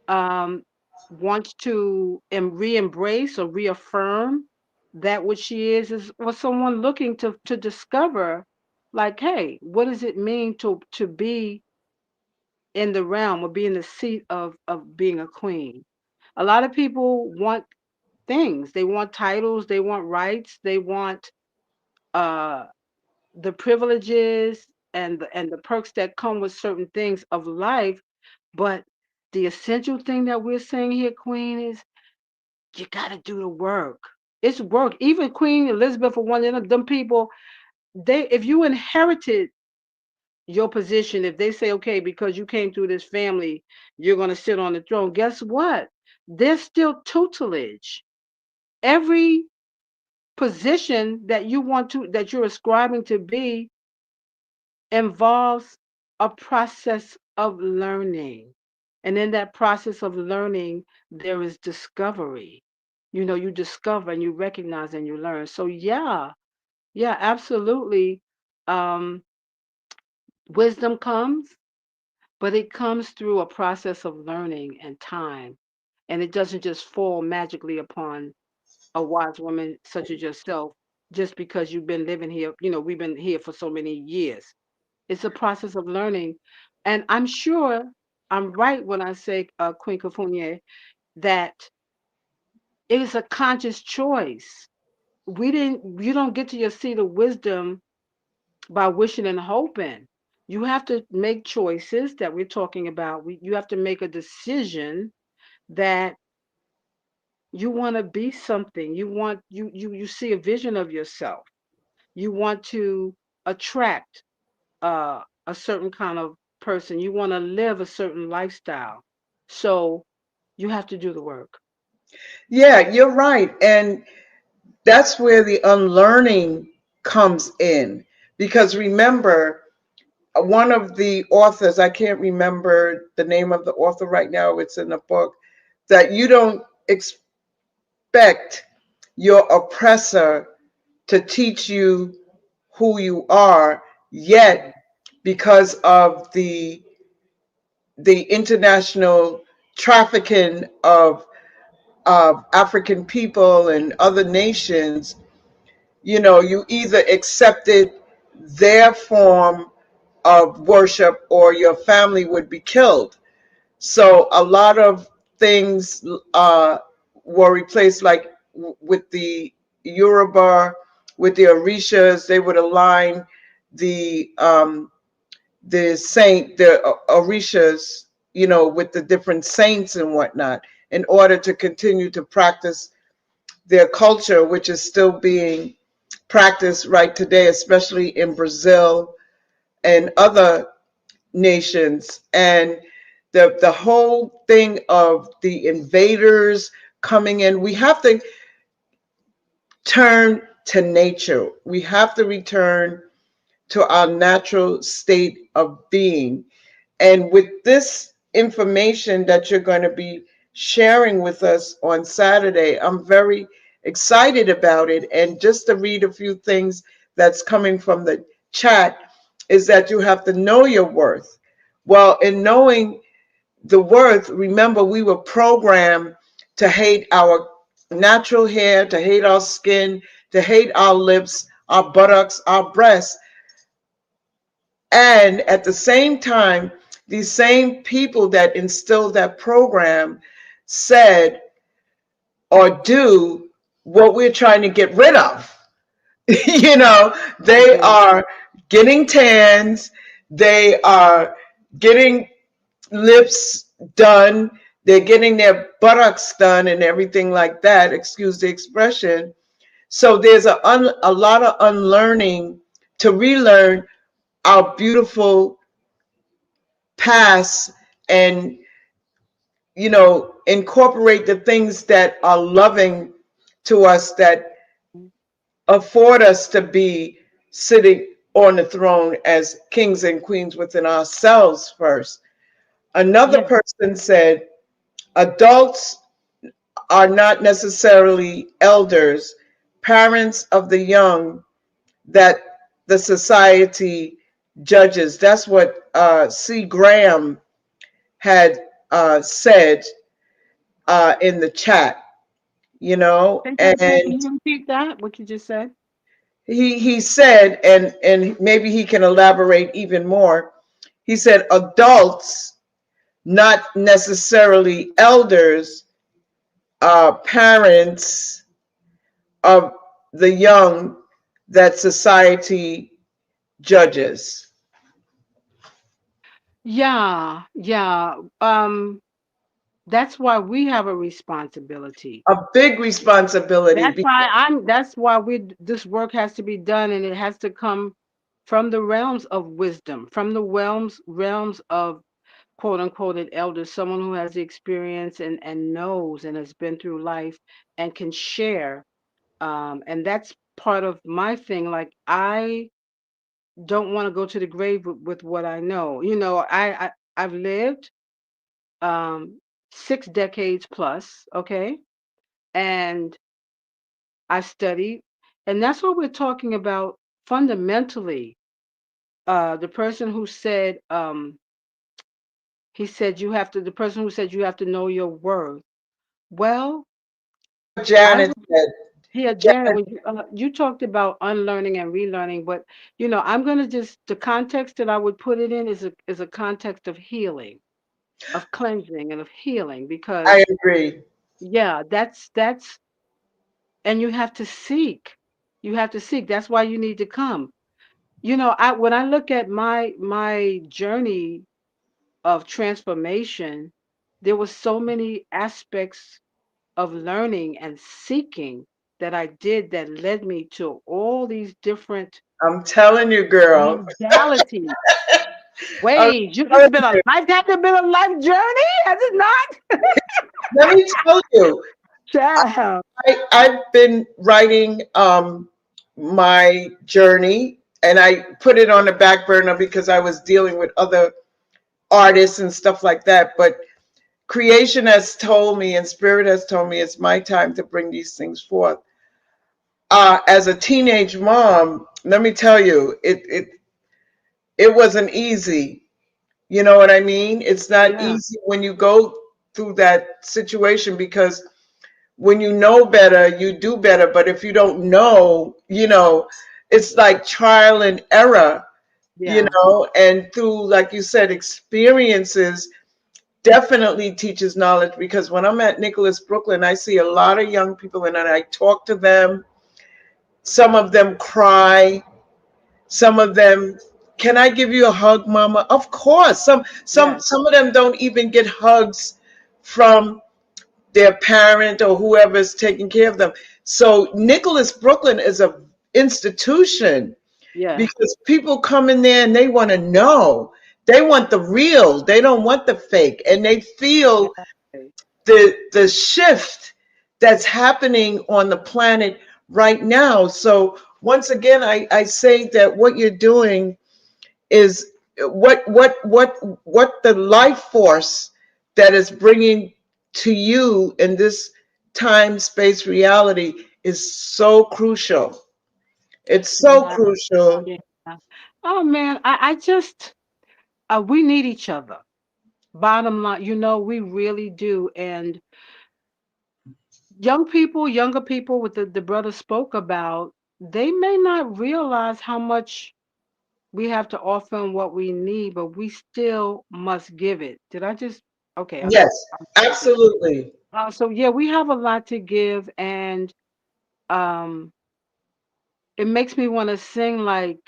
um, wants to re-embrace or reaffirm that what she is for someone looking to discover, like, hey, what does it mean to be in the realm or be in the seat of being a queen? A lot of people want things. They want titles. They want rights. They want uh the privileges and the perks that come with certain things of life, but the essential thing that we're saying here, Queen, is you got to do the work. It's work. Even Queen Elizabeth or one of them people, they if you inherited your position, if they say, okay, because you came through this family, you're going to sit on the throne, guess what? There's still tutelage. Every position that you're ascribing to be involves a process of learning. And in that process of learning, there is discovery. You discover and you recognize and you learn. So yeah, yeah, absolutely. Um, Wisdom comes, but it comes through a process of learning and time. And it doesn't just fall magically upon a wise woman such as yourself just because you've been living here. We've been here for so many years. It's a process of learning. And I'm sure I'm right when I say, Queen Cafunier, that it is a conscious choice. You don't get to your seat of wisdom by wishing and hoping. You have to make choices that we're talking about. You have to make a decision that you want to be something. You see a vision of yourself. You want to attract a certain kind of person. You want to live a certain lifestyle. So you have to do the work. yeah, you're right. And that's where the unlearning comes in. Because remember, one of the authors, I can't remember the name of the author right now, it's in a book, that you don't expect your oppressor to teach you who you are, Mhm. yet because of the international trafficking of African people and other nations, you either accepted their form of worship or your family would be killed. So a lot of things were replaced, like with the Yoruba, with the Orishas, they would align the saint, the Orishas, with the different saints and whatnot, in order to continue to practice their culture, which is still being practiced right today, especially in Brazil and other nations. And the whole thing of the invaders coming in, we have to turn to nature. We have to return to our natural state of being. And with this information that you're going to be sharing with us on Saturday, I'm very excited about it. And just to read a few things that's coming from the chat, is that you have to know your worth. Well, in knowing the worth, remember we were programmed to hate our natural hair, to hate our skin, to hate our lips, our buttocks, our breasts. And at the same time, these same people that instilled that program said or do what we're trying to get rid of. You know, they Agree. are getting tans, they are getting lips done, they're getting their buttocks done and everything like that, excuse the expression. So there's a lot of unlearning to relearn our beautiful past and, incorporate the things that are loving to us, that afford us to be sitting on the throne as kings and queens within ourselves first. Another Yeah. person said, adults are not necessarily elders, parents of the young that the society judges. That's what C. Graham had said in the chat, Say that again. and Can you repeat that? What you just said? he said, and maybe he can elaborate even more. He said, adults, not necessarily elders, parents of the young that society judges. Yeah, yeah. That's why we have a responsibility. A big responsibility. That's why this work has to be done, and it has to come from the realms of wisdom, from the realms of quote unquote an elder, someone who has the experience and knows and has been through life and can share. And that's part of my thing. Like I don't want to go to the grave with what I know. I've lived um 6 decades plus, okay? And I studied, and that's what we're talking about fundamentally. The person who said, he said the person who said you have to know your worth. Well, I Janet would, said. yeah, Janet, when you talked about unlearning and relearning, but I'm gonna just the context that I would put it in is a context of healing, of cleansing, and of healing, I because agree. yeah, that's and you have to seek. You have to seek. That's why you need to come. I when I look at my journey of transformation, there was so many aspects of learning and seeking that I did that led me to all these different I'm telling you, girl. modalities. I'm Wait, it's telling been a you. lifetime, it's been a life journey, has it not? Let me tell you. Child. I've been writing my journey, and I put it on the back burner because I was dealing with other artists and stuff like that. But creation has told me and spirit has told me it's my time to bring these things forth. As a teenage mom, let me tell you, it wasn't easy. You know what I mean? It's not Yeah, easy when you go through that situation, because when you know better, you do better. But if you don't know, it's like trial and error, yeah, and through, like you said, experiences definitely teaches knowledge. Because when I'm at Nicholas Brooklyn, I see a lot of young people and I talk to them. Some of them cry. Some of them, can I give you a hug, mama? Of course. yes, Some of them don't even get hugs from their parent or whoever's taking care of them. So Nicholas Brooklyn is a institution, yes. because people come in there and they want to know. They want the real. They don't want the fake. And they feel Exactly. the shift that's happening on the planet right now. So once again, I say that what you're doing is what the life force that is bringing to you in this time space reality is so crucial. It's so Yeah, crucial. yeah. Oh man, I just we need each other. Bottom line, we really do. And young people, younger people, with the brother spoke about, they may not realize how much we have to offer and what we need, but we still must give it. Did I just? Okay, Yes, I'm speaking. absolutely. So yeah, we have a lot to give, and um, it makes me want to sing like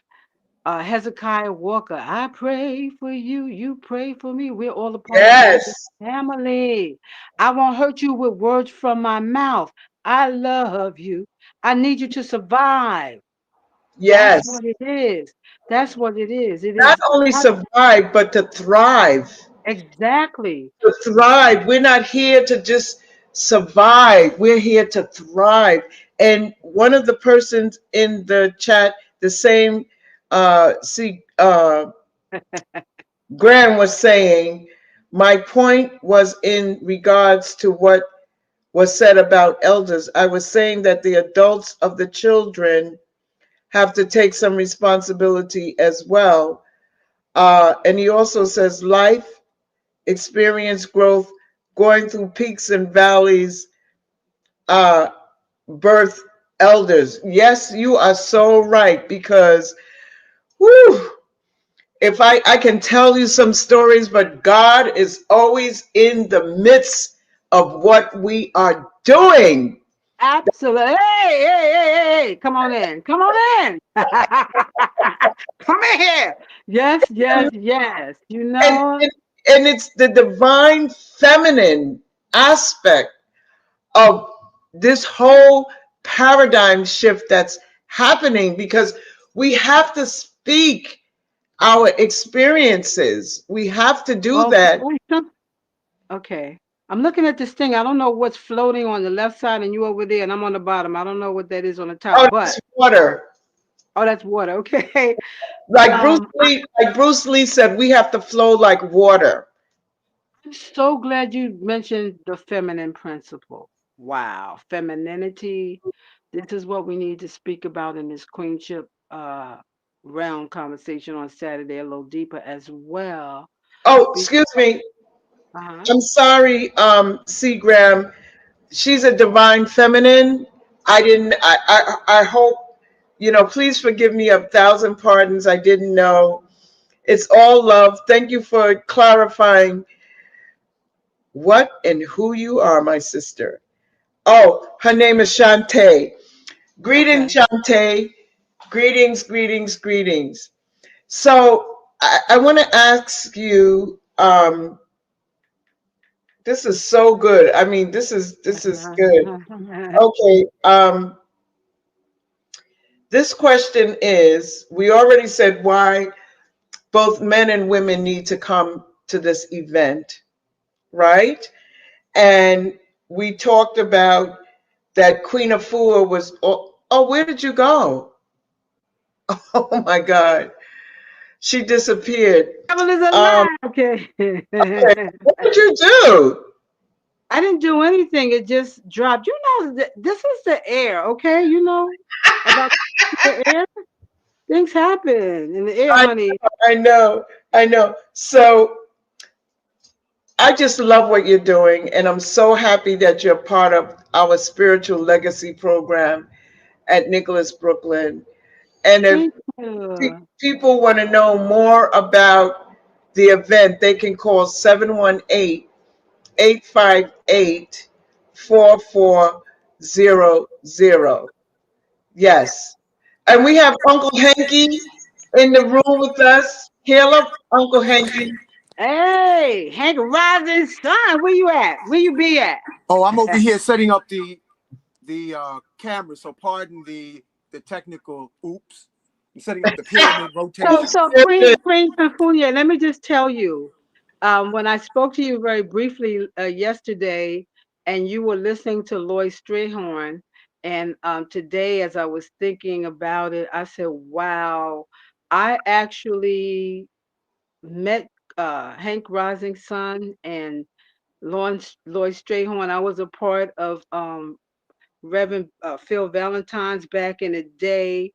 Hezekiah Walker. I pray for you, you pray for me. We're all a part of one big Yes, family. I won't hurt you with words from my mouth. I love you. I need you to survive. That's yes. what it is. That's what it is. It Not is only not survive, but to thrive. exactly. To thrive. We're not here to just survive. We're here to thrive. And one of the persons in the chat, the same, Graham was saying, my point was in regards to what was said about elders. I was saying that the adults of the children have to take some responsibility as well. And he also says life, experience, growth, going through peaks and valleys, uh, birth elders. Yes, you are so right because, whew, if I can tell you some stories, but God is always in the midst of what we are doing. Absolutely. Hey, hey, hey, hey, hey. Come on in. Come on in. Come in here. Yes, yes, yes. And, and, and it's the divine feminine aspect of this whole paradigm shift that's happening because we have to speak our experiences. We have to do Well, that. okay. I'm looking at this thing. I don't know what's floating on the left side and you over there and I'm on the bottom. I don't know what that is on the Oh, top, but that's water. oh, that's water. Okay. Like Bruce Um, I, Lee, like Bruce Lee said, we have to flow like water. I'm so glad you mentioned the feminine principle. Wow. Femininity. This is what we need to speak about in this queenship round conversation on Saturday, a little deeper as well. Oh, Be- excuse me. uh-huh. I'm sorry, C. Graham. She's a divine feminine. I didn't. I hope Please forgive me 1,000 pardons. I didn't know. It's all love. Thank you for clarifying what and who you are, my sister. Oh, her name is Shantae. Greetings, Okay. Shantae. Greetings, greetings, greetings. So I want to ask you. This is so good. I mean, this is good. Okay. This question is: we already said why both men and women need to come to this event, right? And we talked about that Queen Afua was. Oh, where did you go? Oh my God, she disappeared. Devil is Um, alive. Okay. okay, what did you do? I didn't do anything. It just dropped. This is the air, okay? You know about the air? Things happen in the air, I honey. I know, I know. So I just love what you're doing, and I'm so happy that you're part of our spiritual legacy program at Nicholas Brooklyn. And if Thank you. people want to know more about the event, they can call 718-858-4400. Yes. And we have Uncle Hanky in the room with us. Hail up, Uncle Hanky. Hey, Hank Rising Sun, where you at? Where you be at? Oh, I'm over here setting up the camera. So pardon the technical oops. I'm setting up the pyramid So, rotation. so Queen Petunia, let me just tell you, when I spoke to you very briefly yesterday, and you were listening to Lloyd Strayhorn, and today, as I was thinking about it, I said, "Wow, I actually met Hank Rising Sun and Lloyd Strayhorn. I was a part of Reverend Phil Valentine's back in the day."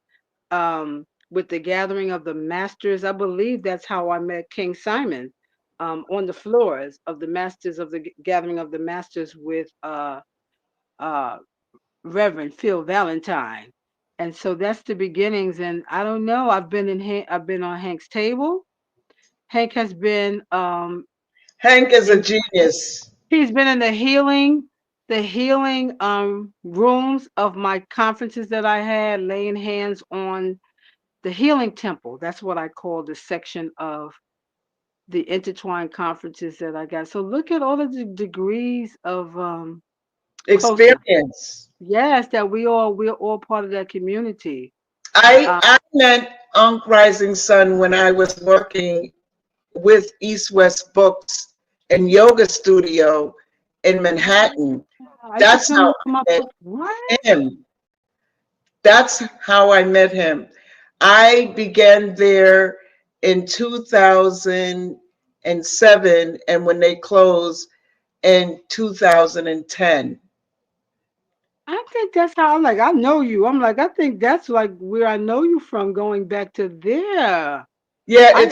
with the gathering of the masters. I believe that's how I met King Simon, on the floors of the masters of the gathering of the masters with uh, Reverend Phil Valentine. And so that's the beginnings. And I don't know. I've been on Hank's table. Hank has been Hank is a in genius. he's been in the healing rooms of my conferences that I had, laying hands on the healing temple. That's what I call the section of the intertwined conferences that I got. So look at all of the degrees of closeness. Experience. Yes, that we're all part of that community. Uh, I met Unc Rising Sun when I was working with East West Books and Yoga Studio in Manhattan. I used to That's come how look at my I books. What? met him. That's how I met him. I began there in 2007, and when they closed in 2010. I think that's how I'm like, I know you. I'm like, I think that's like where I know you from, going back to there. Yeah, I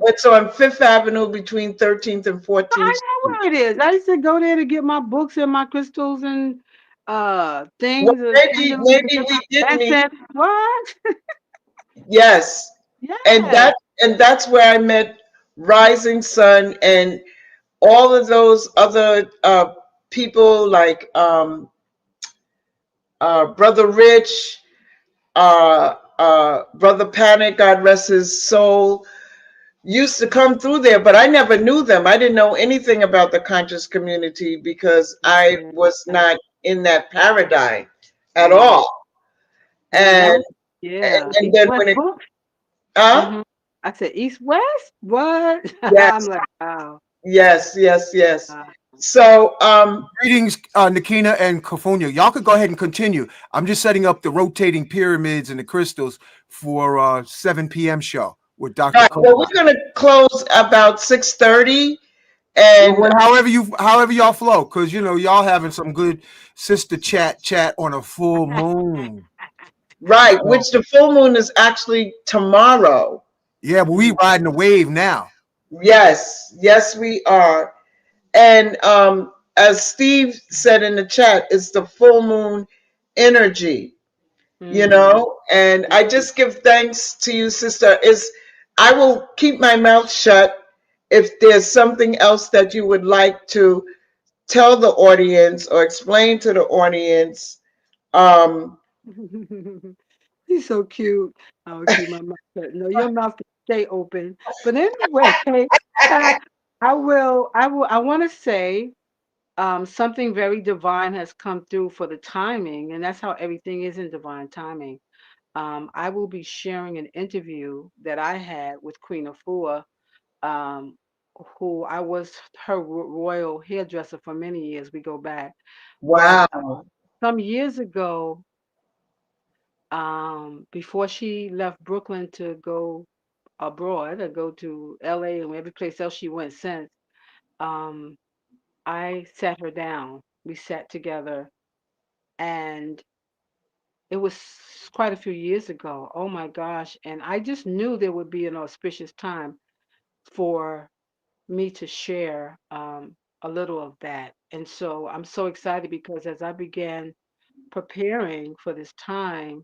it's on Fifth Avenue between 13th and 14th I know Street. where it is. I used to go there to get my books and my crystals and Well, things, pendulums to maybe get my we did meet. accent. What? Yes, and Yes. that's where I met Rising Sun and all of those other people like Brother Rich, Brother Panic, God rest his soul, used to come through there, but I never knew them. I didn't know anything about the conscious community because I Yeah. was not in that paradigm at Yeah. all. Yeah. That And was yeah. and East then West when it books. uh Hmm. I said East West. What? I'm yes, like, wow. yes. Uh, So Greetings, Nekhena and Kofunya. Y'all could go ahead and continue. I'm just setting up the rotating pyramids and the crystals for 7 p.m. show with Dr. right, well, Kofa. we're gonna close about 6:30, Well, and however y'all flow, because y'all having some good sister chat on a full moon. right, So, which the full moon is actually tomorrow. yeah, but we mm, riding the wave now. Yes, we are. And as Steve said in the chat, it's the full moon energy, mm, and I just give thanks to you, sister. Is I will keep my mouth shut if there's something else that you would like to tell the audience or explain to the audience. Um, mm. He's so cute. I will keep my mouth shut. No, your mouth can stay open. But anyway, I want to say something very divine has come through for the timing, and that's how everything is in divine timing. I will be sharing an interview that I had with Queen Afua, um, who I was her royal hairdresser for many years. We go back. But wow, some years ago, before she left Brooklyn to go abroad or go to LA and every place else she went since, um, I sat her down. We sat together, and it was quite a few years ago. Oh my gosh. And I just knew there would be an auspicious time for me to share a little of that. And so I'm so excited because as I began preparing for this time,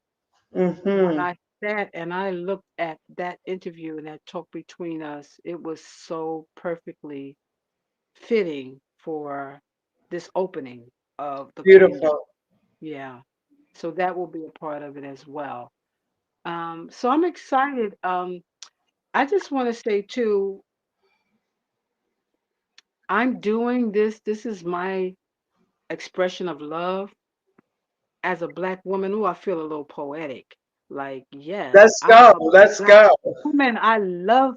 when mm-hmm, I sat and I looked at that interview and that talk between us, it was so perfectly fitting for this opening of the Queendom. beautiful. Yeah. So that will be a part of it as well. So I'm excited. I just want to say too, I'm doing this. This is my expression of love as a black woman. Oh, I feel a little poetic. Like, yes, Let's I'm go. a Let's black go. woman. I love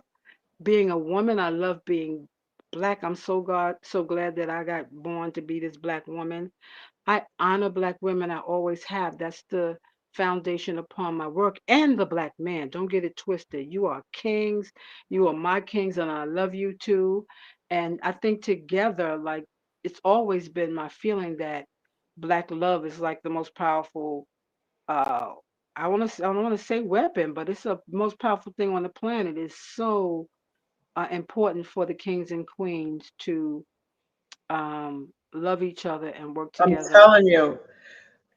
being a woman. I love being black. I'm so glad that I got born to be this black woman. I honor black women. I always have. That's the foundation upon my work and the black man. Don't get it twisted. You are kings. You are my kings, and I love you too. And I think together, like it's always been my feeling that black love is like the most powerful uh I don't want to say weapon, but it's the most powerful thing on the planet. It's so important for the kings and queens to love each other and work I'm together. telling you,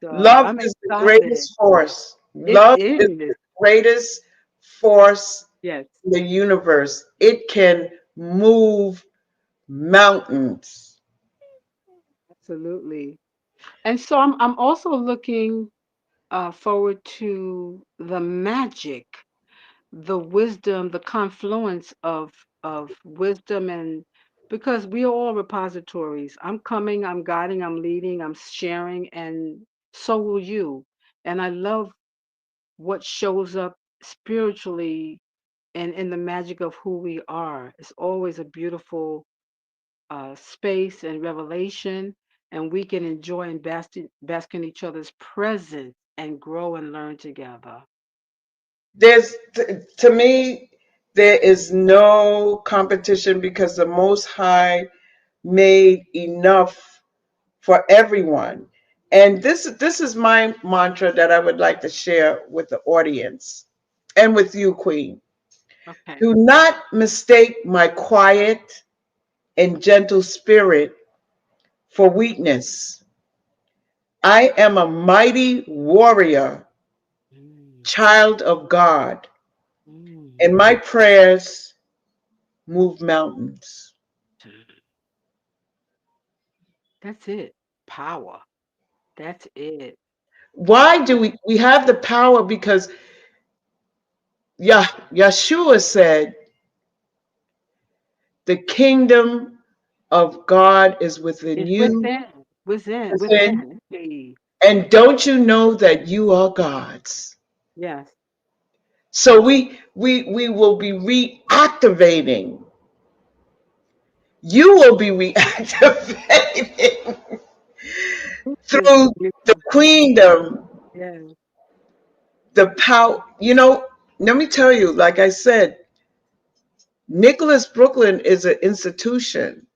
So love I'm is the excited. greatest force. It Love is the is. greatest force Yes, in the universe. It can move mountains. absolutely. And so I'm also looking forward to the magic, the wisdom, the confluence of wisdom, and because we are all repositories. I'm coming, I'm guiding, I'm leading, I'm sharing, and so will you. And I love what shows up spiritually and in the magic of who we are. It's always a beautiful space and revelation, and we can enjoy and bask in each other's presence and grow and learn together. To me, there is no competition because the Most High made enough for everyone. And this is my mantra that I would like to share with the audience and with you, Queen. Okay. Do not mistake my quiet and gentle spirit for weakness. I am a mighty warrior, Mm, child of God, mm, and my prayers move mountains. mm. That's it. Power. That's it. Why do we have the power? Because Yeshua said, the kingdom of God is within It's you, within, within, within. within. Hey, And don't you know that you are God's? yes. So we will be reactivating. You will be reactivating It's through the beautiful. queendom, Yes. the power. Let me tell you, like I said, Nicholas Brooklyn is an institution,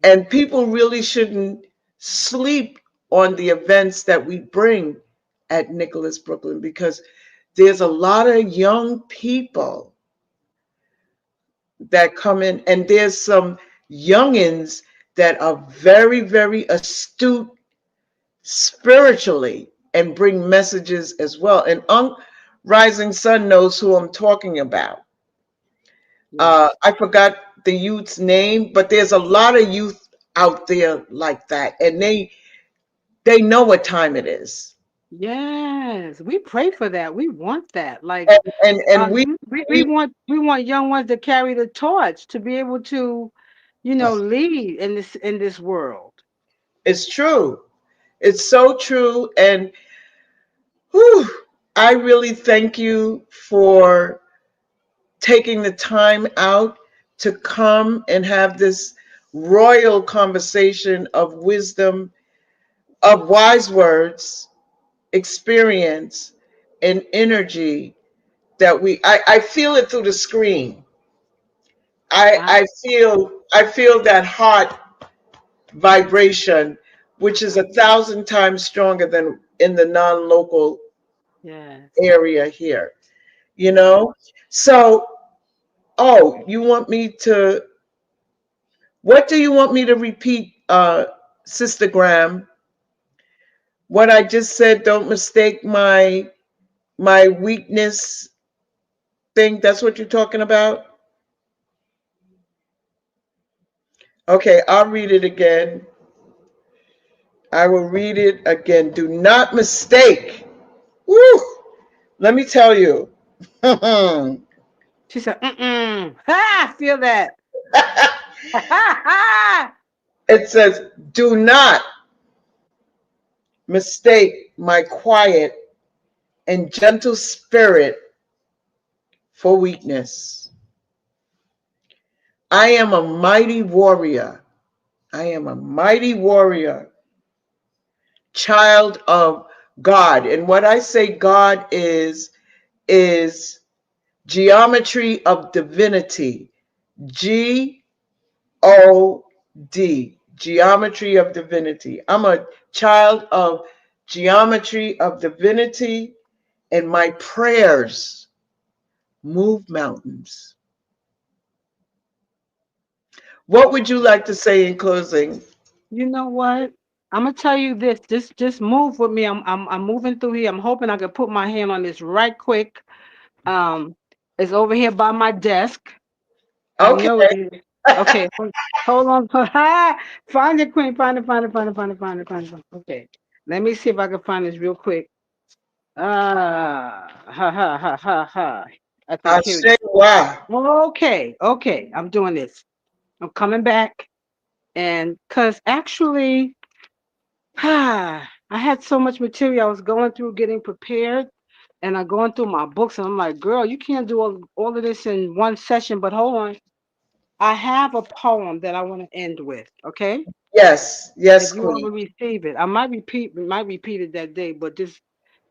and people really shouldn't sleep on the events that we bring at Nicholas Brooklyn because there's a lot of young people that come in, and there's some youngins that are very, very astute spiritually and bring messages as well. And Rising Sun knows who I'm talking about. Yes. I forgot the youth's name, but there's a lot of youth out there like that, and they know what time it is. Yes. We pray for that. We want that. Like And we we want young ones to carry the torch to be able to, lead in this world. it's true. It's so true. And whew, I really thank you for taking the time out to come and have this royal conversation of wisdom, of wise words, experience, and energy that I feel it through the screen. I I feel that heart vibration, which is uh-huh. 1,000 times stronger than in the non-local Yes. area here. You Yes. know? So, oh, you want me to what do you want me to repeat, Sister Graham? What I just said, don't mistake my weakness thing. That's what you're talking about? Okay, I'll read it again. I will read it again. Do not mistake. Woo! Let me tell you. It She said, mm-mm. Ha! Feel that. says, do not mistake my quiet and gentle spirit for weakness. I am a mighty warrior. I am a mighty warrior, child of God. And what I say God is geometry of divinity. GOD, geometry of divinity. I'm a child of geometry of divinity, and my prayers move mountains. What would you like to say in closing? You know what? I'm gonna tell you this. Just move with me. I'm moving through here. I'm hoping I can put my hand on this right quick. Um, it's over here by my desk. I Okay. know it is. Okay, hold on. Find it, Queen. Find it. Find it. Find it. Find it. Find it. Find it. Okay. Let me see if I can find this real quick. Ha ha ha ha ha. I think here it is. Ashewa. Okay, okay. I'm doing this. I'm coming back, and cause actually, I had so much material. I was going through getting prepared, and I'm going through my books, and I'm like, girl, you can't do all of this in one session. But hold on, I have a poem that I want to end with. Okay, Yes, yes, if you want Queen. to receive it, I might repeat it that day, but just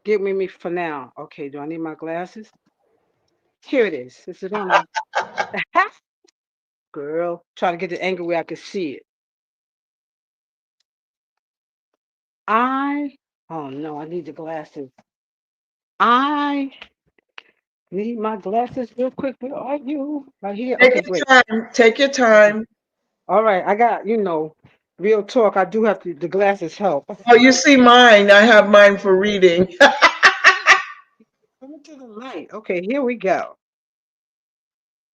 give me for now. Okay, do I need my glasses? Here it is. This is on the girl. Trying to get the angle where I can see it. I oh no, I need the glasses. I need my glasses real quick. Where are you? Right here. Take Okay, great. your time. Take your Okay. time. All right. I got, real talk. I do have to, the glasses help. Oh, you see mine. I have mine for reading. Coming to the light. Okay, here we go.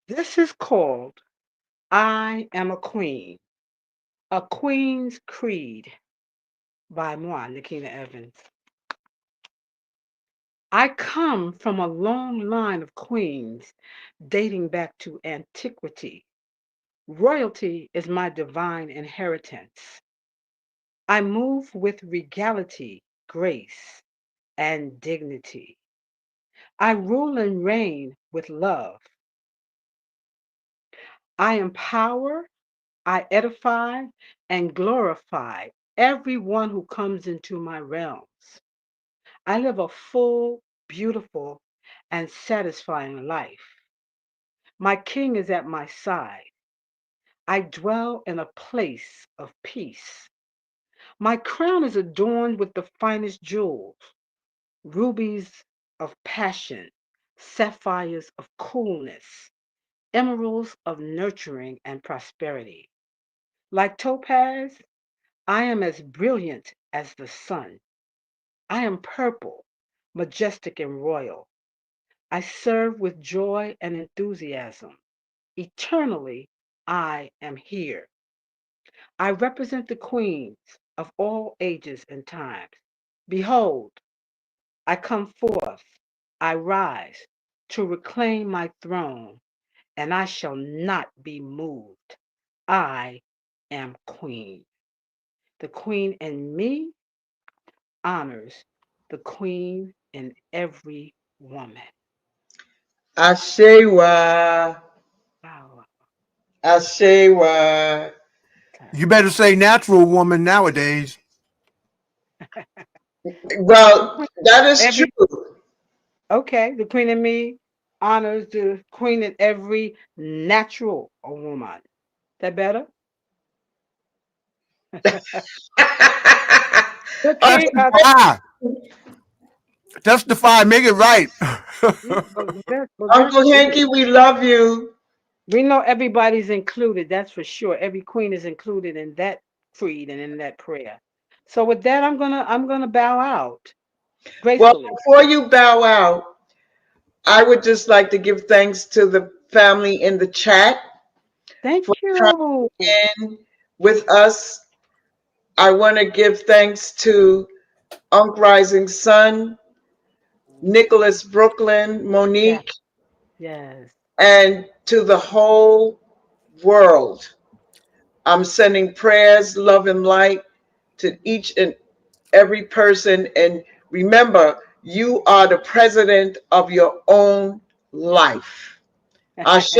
This is called I Am a Queen, a Queen's Creed by moi, Nekhena Evans. I come from a long line of queens dating back to antiquity. Royalty is my divine inheritance. I move with regality, grace, and dignity. I rule and reign with love. I empower, I edify, and glorify everyone who comes into my realms. I live a full, beautiful, and satisfying life. My king is at my side. I dwell in a place of peace. My crown is adorned with the finest jewels, rubies of passion, sapphires of coolness, emeralds of nurturing and prosperity. Like topaz, I am as brilliant as the sun. I am purple, majestic and royal. I serve with joy and enthusiasm. Eternally, I am here. I represent the queens of all ages and times. Behold, I come forth, I rise to reclaim my throne, and I shall not be moved. I am queen. The queen in me honors the queen in every woman. Ashewa. Wow. Ashewa. You better say natural woman nowadays. The Well, queen, that is true. every okay, the queen in me honors the queen in every natural woman. That better? The king, Testify. Testify. Make it right. yeah, but that's Uncle true. Hanky, we love you. We know everybody's included. That's for sure. Every queen is included in that creed and in that prayer. So with that, I'm gonna bow out Well, gracefully. before you bow out, I would just like to give thanks to the family in the chat Thank for you. coming in with us. I want to give thanks to Unc Rising Sun, Nicholas Brooklyn, Yes, Monique, yes. and to the whole world. I'm sending prayers, love, and light to each and every person. And remember, you are the president of your own life. Ashe,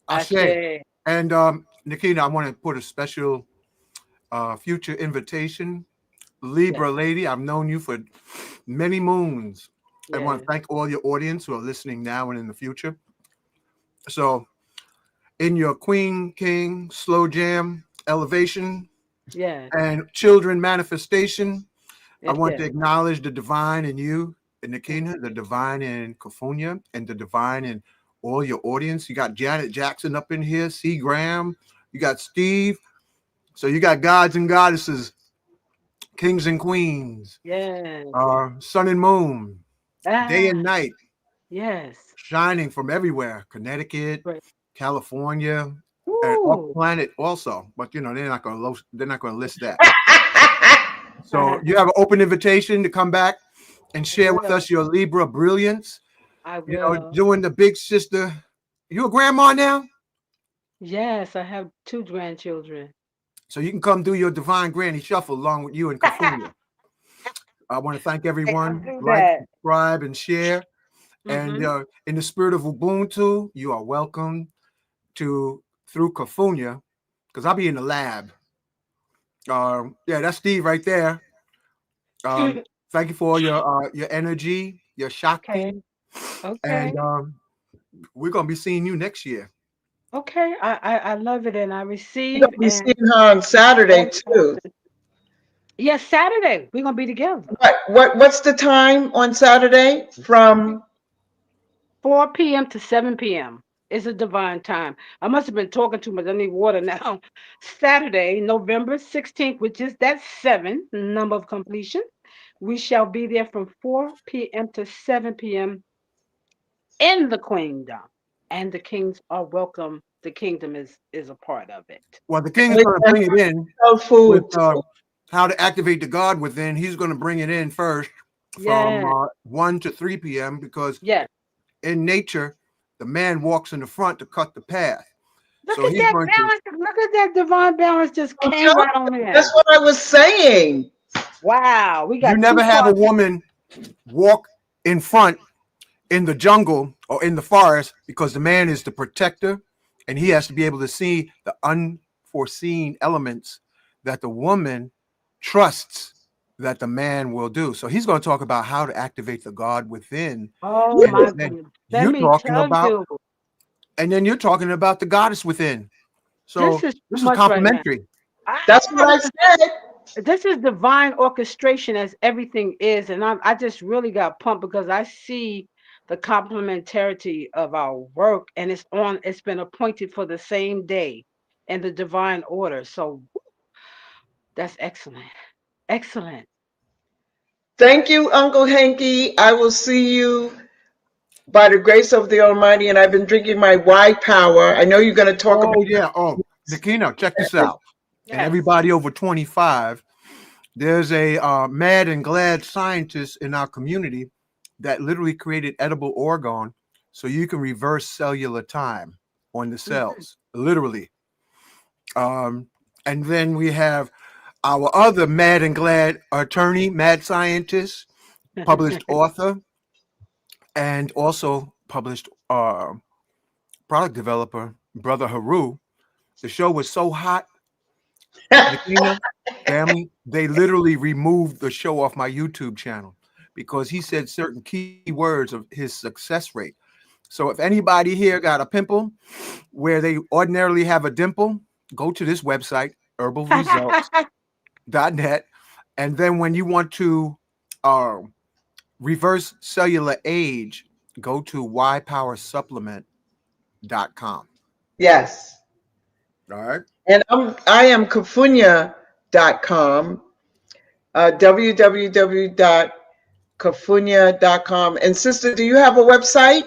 Ashe. Ashe. And Nikita, I want to put a special future invitation. Yes, Libra lady, I've known you for many moons. I want to yes, thank all your audience who are listening now and in the future. So, in your Queen King Slow Jam elevation yes, and children manifestation, I yes, want to yes. acknowledge the divine in you. and Mm. Nekhena, the divine in Kafunya, and the divine in all your audience. You got Janet Jackson up in here, C. Graham, you got Steve. So you got gods and goddesses, kings and queens, Yes. sun and moon, day and Ah, night, yes. shining from everywhere. Connecticut, Great. California, and off Ooh. planet also. But you know they're not going to list that. So I you have an open invitation to come back and share with will. us your Libra brilliance. I You know, will. doing the big sister. You a grandma now, Yes, I have two grandchildren. so you can come do your divine granny shuffle along with you and Kafunya. I want to thank I'll everyone. do Like, that. subscribe, and share. And Mm-hmm. in the spirit of Ubuntu, you are welcome to through Kafunya, because I'll be in the lab. Yeah, that's Steve right there. Thank you for all your energy, your Okay. Shakti, and Okay. we're gonna be seeing you next year. Okay. I love it and I We're receive gonna be and seeing her on Saturday all too. blessings. Yes, Saturday. We're gonna be together. What's the time on Saturday? From 4 p.m. to 7 p.m. is a divine time. I must have been talking too much. I need water now. Saturday, November 16th, which is that seven number of completion. We shall be there from 4 p.m. to 7 p.m. in the Queendom. And the kings are welcome. The kingdom is a part of it. Well, the king is we going to can bring it in sell with food too. how to activate the God within. He's going to bring it in first from Yeah. 1 to 3 p.m. because Yes. in nature, the man walks in the front to cut the path. Look So at he's that going to. balance. Look at that divine balance just I'm came telling right on you, that's in. what I was saying. Wow. We You got never two have a parts. woman walk in front in the jungle or in the forest because the man is the protector and he has to be able to see the unforeseen elements that the woman trusts that the man will do. So he's going to talk about how to activate the God within. Oh You, And my then goodness. Let you're me talking tell about, you, and then you're talking about the goddess within. this So is too this is much right now. complementary. Ah, that's what I said. this is divine orchestration as everything is. And I just really got pumped because I see the complementarity of our work and it's been appointed for the same day in the divine order. So that's excellent. Excellent. Thank you, Uncle Hanky. I will see you by the grace of the Almighty. And I've been drinking my Y Power. I know you're going to talk about. Oh, yeah. Oh, Nikina, check this out. And Yes. everybody over 25, there's a mad and glad scientist in our community that literally created edible orgone so you can reverse cellular time on the Mhm. cells, literally. Um, and then we have our other mad and glad attorney, mad scientist, published author, and also published product developer, Brother Haru. The show was so hot, Nikina, family, they literally removed the show off my YouTube channel because he said certain key words of his success rate. So if anybody here got a pimple where they ordinarily have a dimple, go to this website, herbalresults.net. And then when you want to uh, reverse cellular age, go to ypowersupplement.com. Yes. All right. And I am Kafunya.com, www.kafunya.com. And sister, do you have a website?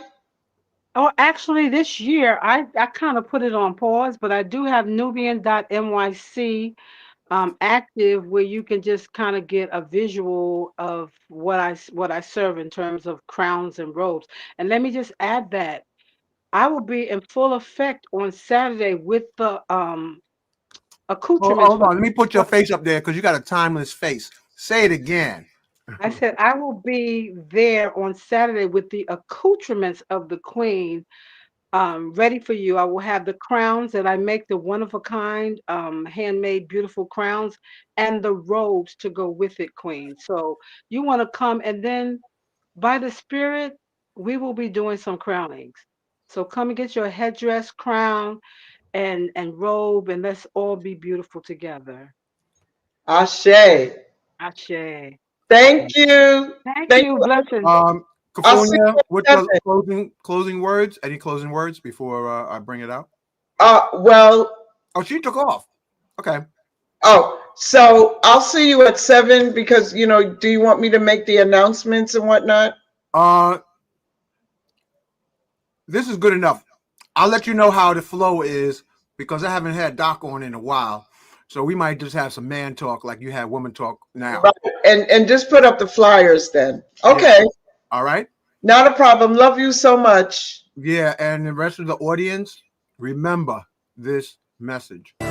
Oh, actually, this year I kind of put it on pause, but I do have Nubian.nyc active where you can just kind of get a visual of what I serve in terms of crowns and robes. And let me just add that I will be in full effect on Saturday with the Well, accoutrements hold for on. Let me put your for- face up there because you got a timeless face. Say it again. I said I will be there on Saturday with the accoutrements of the queen ready for you. I will have the crowns that I make, the one of a kind, handmade, beautiful crowns, and the robes to go with it, Queen. So you want to come, and then by the Spirit, we will be doing some crownings. So come and get your headdress, crown, and robe, and let's all be beautiful together. Ashe. Ashe. Thank you. Thank Thank you. you. Blessings. I'll see Kafonia, you what's at the 7. closing words? Any closing words before I bring it out? Well, Oh, she took off. Okay. so I'll see you at 7 because, do you want me to make the announcements and whatnot? Uh, this is good enough. I'll let you know how the flow is because I haven't had Doc on in a while. So we might just have some man talk like you had woman talk now. Right. And just put up the flyers then. Yeah. Okay. All right. Not a problem. Love you so much. Yeah. And the rest of the audience, remember this message. So